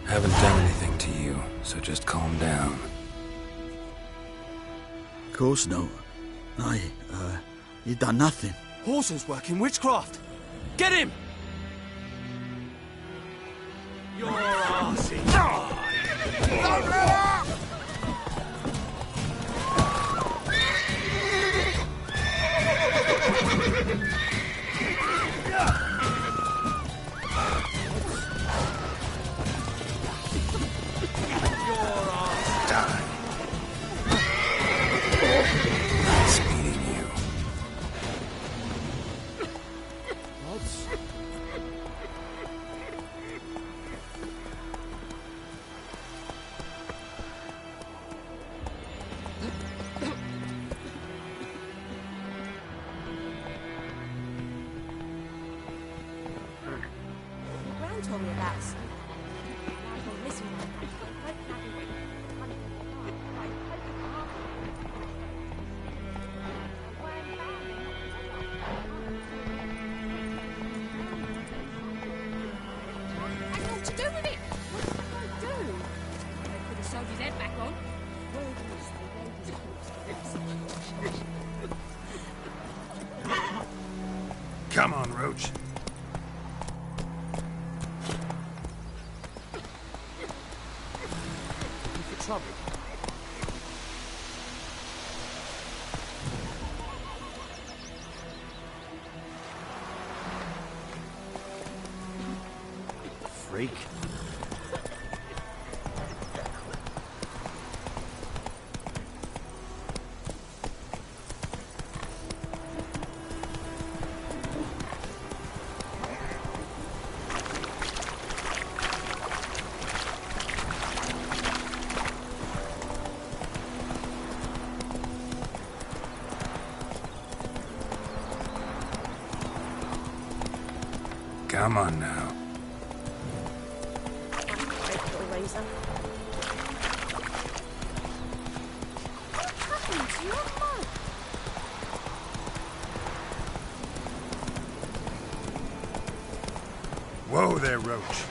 Haven't done anything to you, so just calm down. Of course not. You done nothing. Horses working witchcraft. Get him! Your ass is... Don't let up! Come on, Roach. For trouble. Freak. Come on now. Little razor. What happened to your mug? Whoa there, Roach.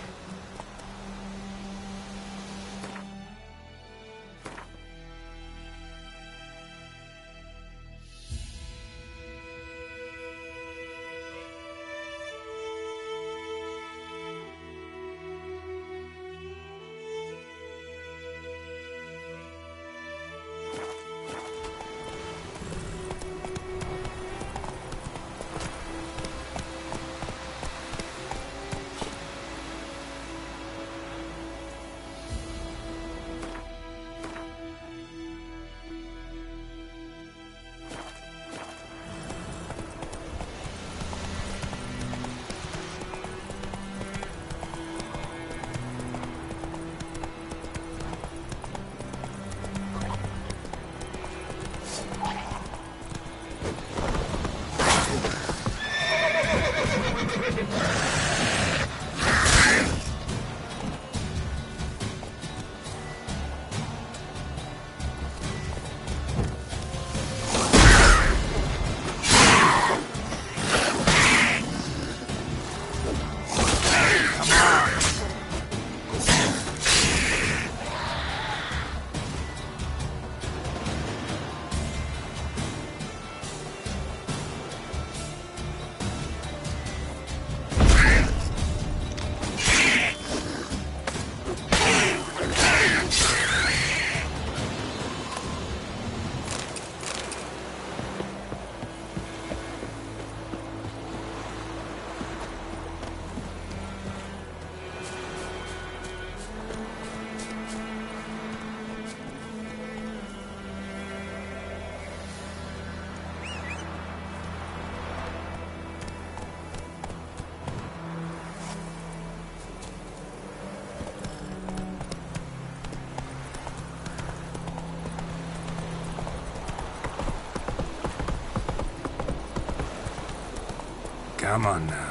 Come on now.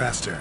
Faster.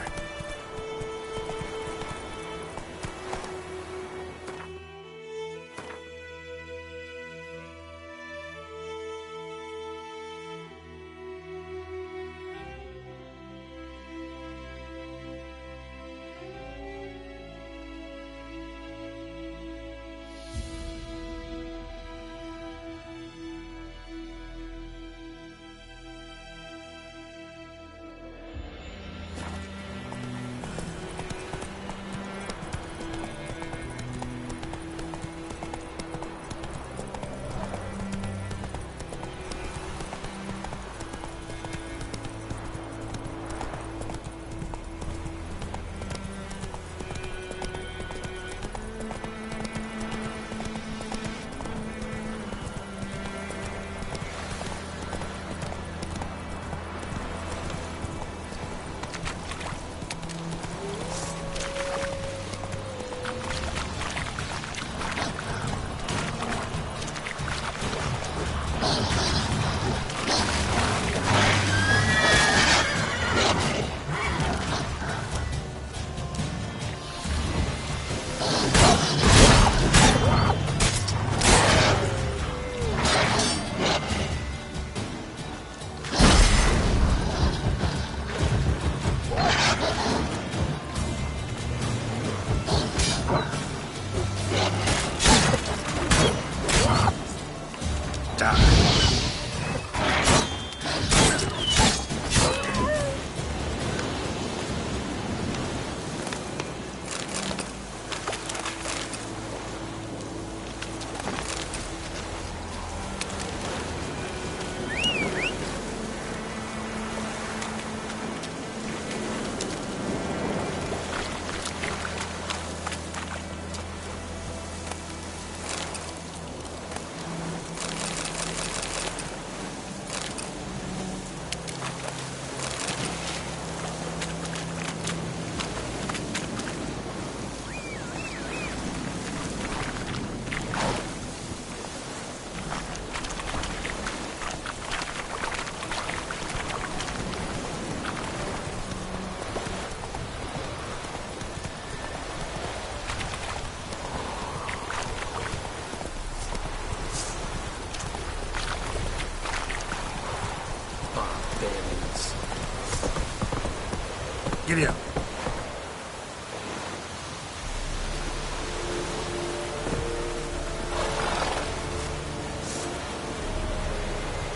you.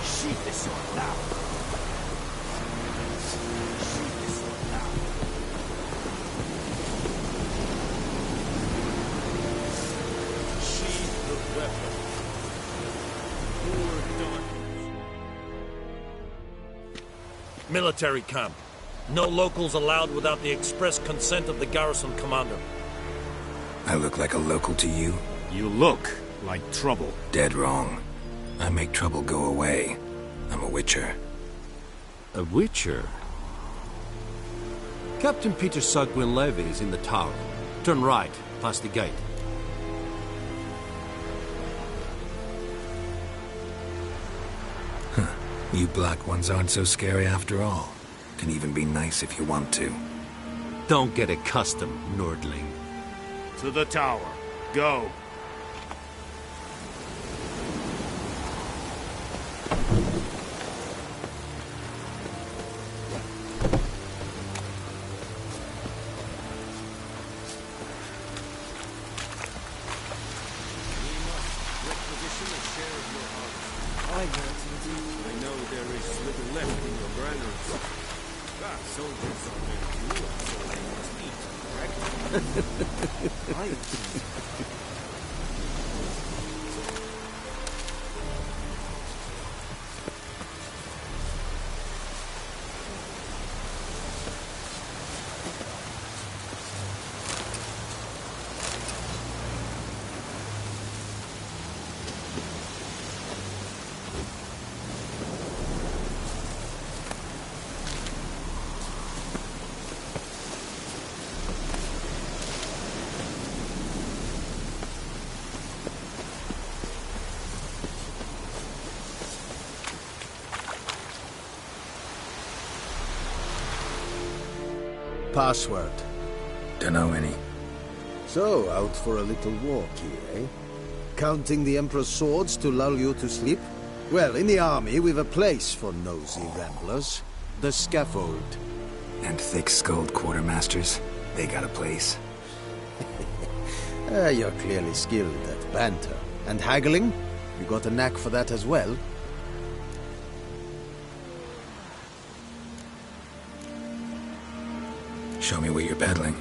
Sheath this sword now. Sheath this sword now. Sheath the weapon. Poor darkness. Military camp. No locals allowed without the express consent of the garrison commander. I look like a local to you? You look like trouble. Dead wrong. I make trouble go away. I'm a witcher. A witcher? Captain Peter Sugwin Levy is in the tower. Turn right, past the gate. You black ones aren't so scary after all. Can even be nice if you want to. Don't get accustomed, Nordling. To the tower. Go. I know there is little left in your granaries. Ah, soldiers are meant to, so they must eat, correct? I eat. Password. Dunno any. So, out for a little walk here, eh? Counting the Emperor's swords to lull you to sleep? Well, in the army, we've a place for nosy ramblers. The scaffold. And thick-skulled quartermasters. They got a place. You're clearly skilled at banter. And haggling? You got a knack for that as well? Show me what you're peddling.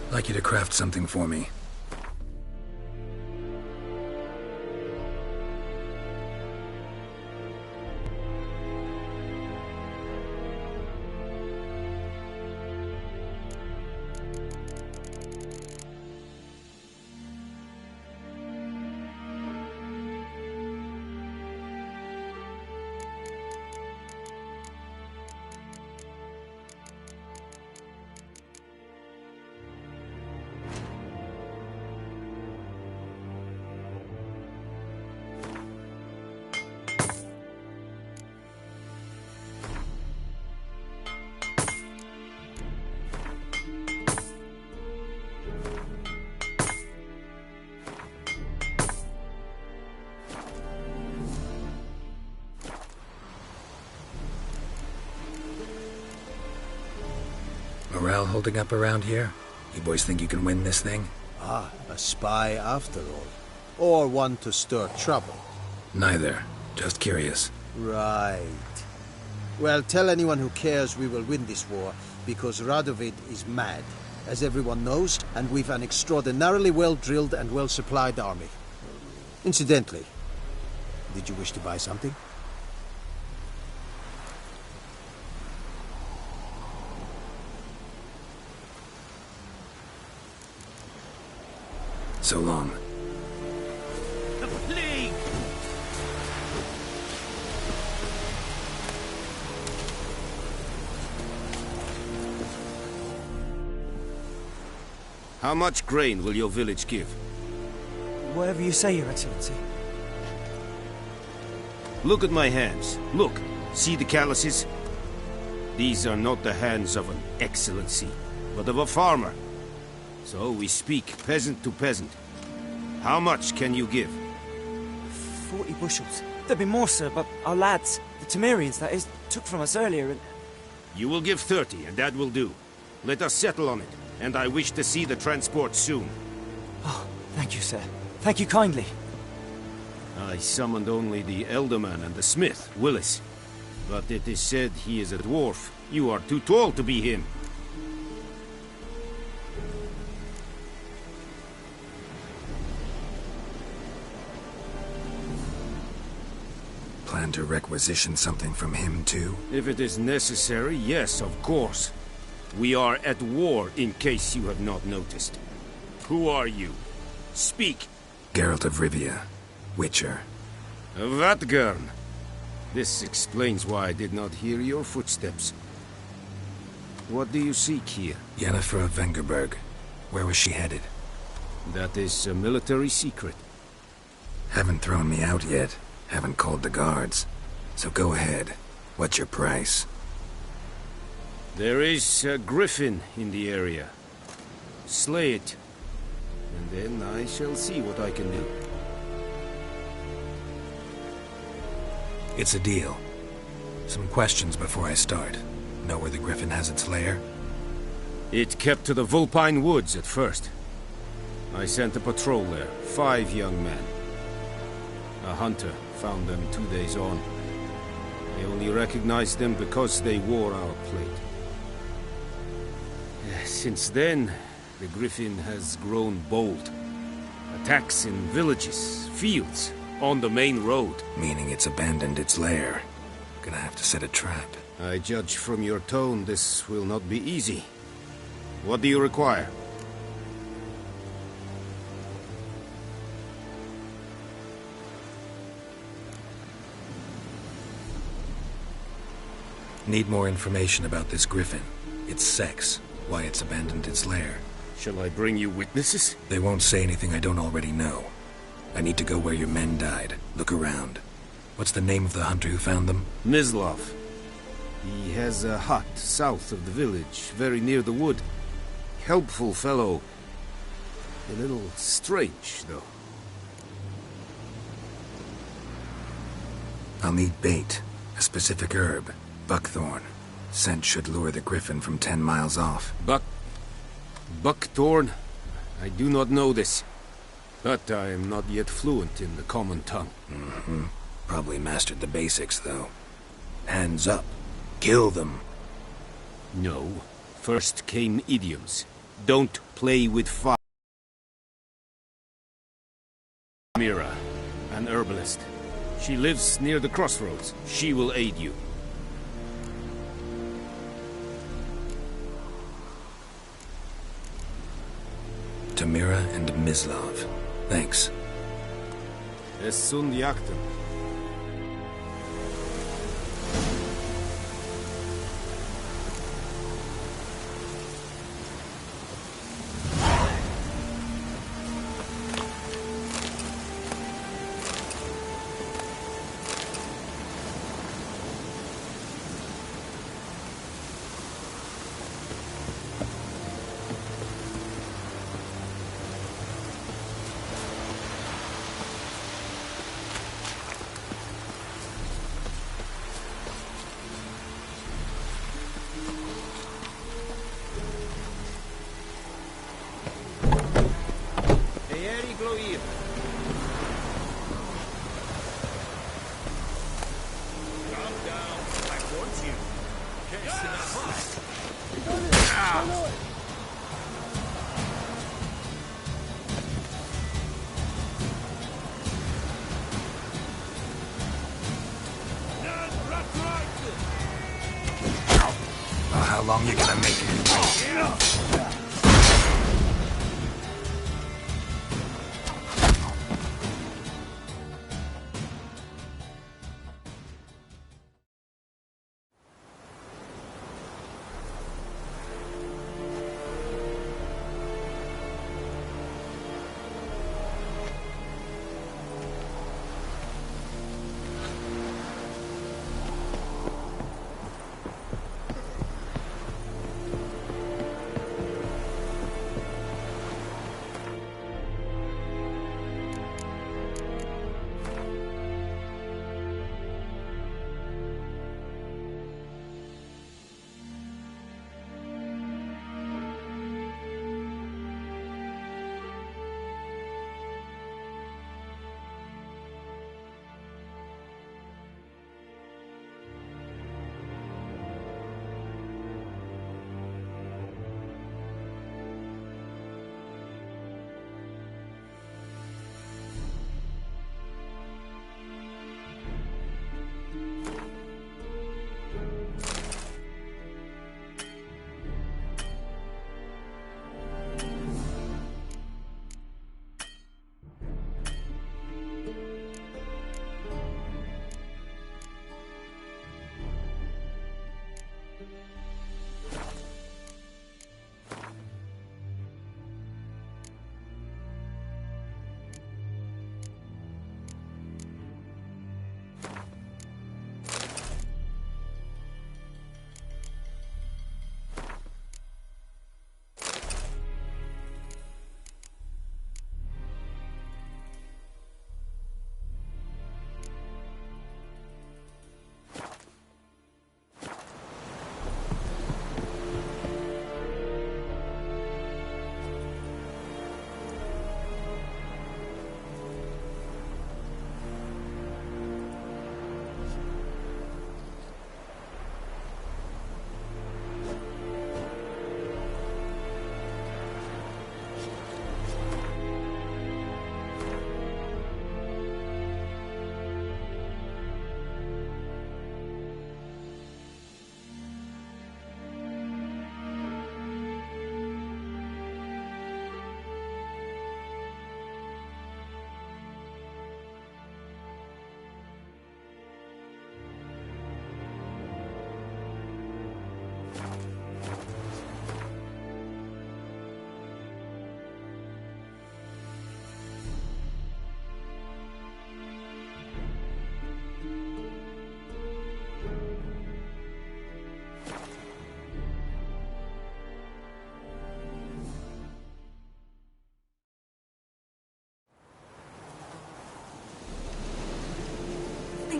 I'd like you to craft something for me. morale holding up around here? You boys think you can win this thing? Ah, a spy after all. Or one to stir trouble. Neither. Just curious. Right. Well, tell anyone who cares we will win this war, because Radovid is mad, as everyone knows, and we've an extraordinarily well-drilled and well-supplied army. Incidentally, did you wish to buy something? So long. The plague! How much grain will your village give? Whatever you say, Your Excellency. Look at my hands. Look. See the calluses? These are not the hands of an excellency, but of a farmer. So we speak peasant to peasant. How much can you give? 40 bushels. There'd be more, sir, but our lads, the Temerians, that is, took from us earlier and... You will give 30, and that will do. Let us settle on it, and I wish to see the transport soon. Oh, thank you, sir. Thank you kindly. I summoned only the Elderman and the smith, Willis. But it is said he is a dwarf. You are too tall to be him. Plan to requisition something from him, too? If it is necessary, yes, of course. We are at war, in case you have not noticed. Who are you? Speak! Geralt of Rivia, Witcher. Vatgern. This explains why I did not hear your footsteps. What do you seek here? Yennefer of Vengerberg. Where was she headed? That is a military secret. Haven't thrown me out yet. Haven't called the guards. So go ahead. What's your price? There is a griffin in the area. Slay it. And then I shall see what I can do. It's a deal. Some questions before I start. Know where the griffin has its lair? It kept to the Vulpine Woods at first. I sent a patrol there, 5 young men. A hunter found them 2 days on. I only recognized them because they wore our plate. Since then, the griffin has grown bold. Attacks in villages, fields, on the main road. Meaning it's abandoned its lair. Gonna have to set a trap. I judge from your tone this will not be easy. What do you require? Need more information about this griffin. Its sex, why it's abandoned its lair. Shall I bring you witnesses? They won't say anything I don't already know. I need to go where your men died. Look around. What's the name of the hunter who found them? Mislav. He has a hut south of the village, very near the wood. Helpful fellow. A little strange, though. I'll need bait. A specific herb. Buckthorn. Scent should lure the griffin from 10 miles off. Buckthorn? I do not know this. But I am not yet fluent in the common tongue. Probably mastered the basics, though. Hands up. Kill them. No. First came idioms. Don't play with fire. Mira, an herbalist. She lives near the crossroads. She will aid you. Tamira and Mislav. Thanks. Es sunt jagten. Fieri Gloir. Calm down. I want you. Can't see that high. How long you gonna make it?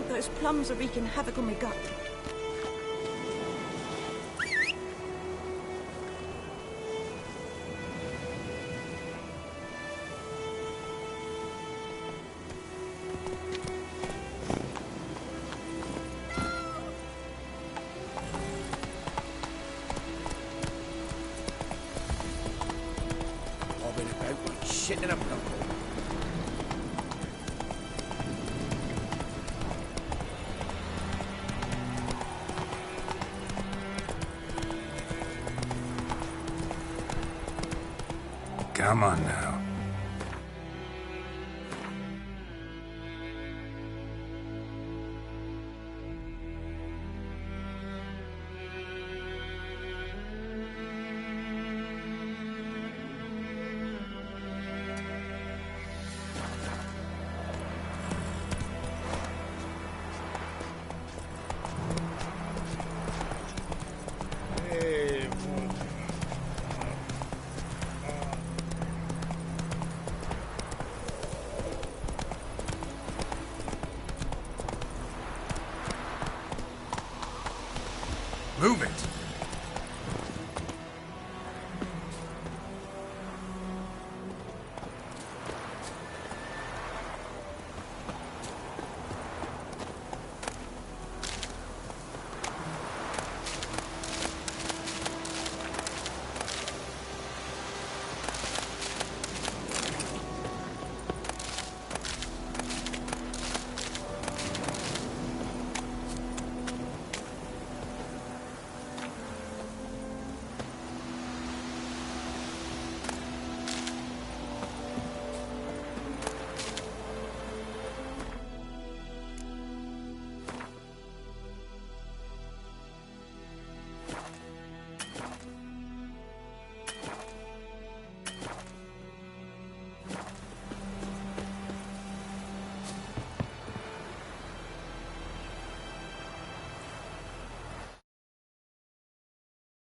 Those plums are wreaking havoc on my gut. Bobbing about like shit in a puddle. Come on now. Move it!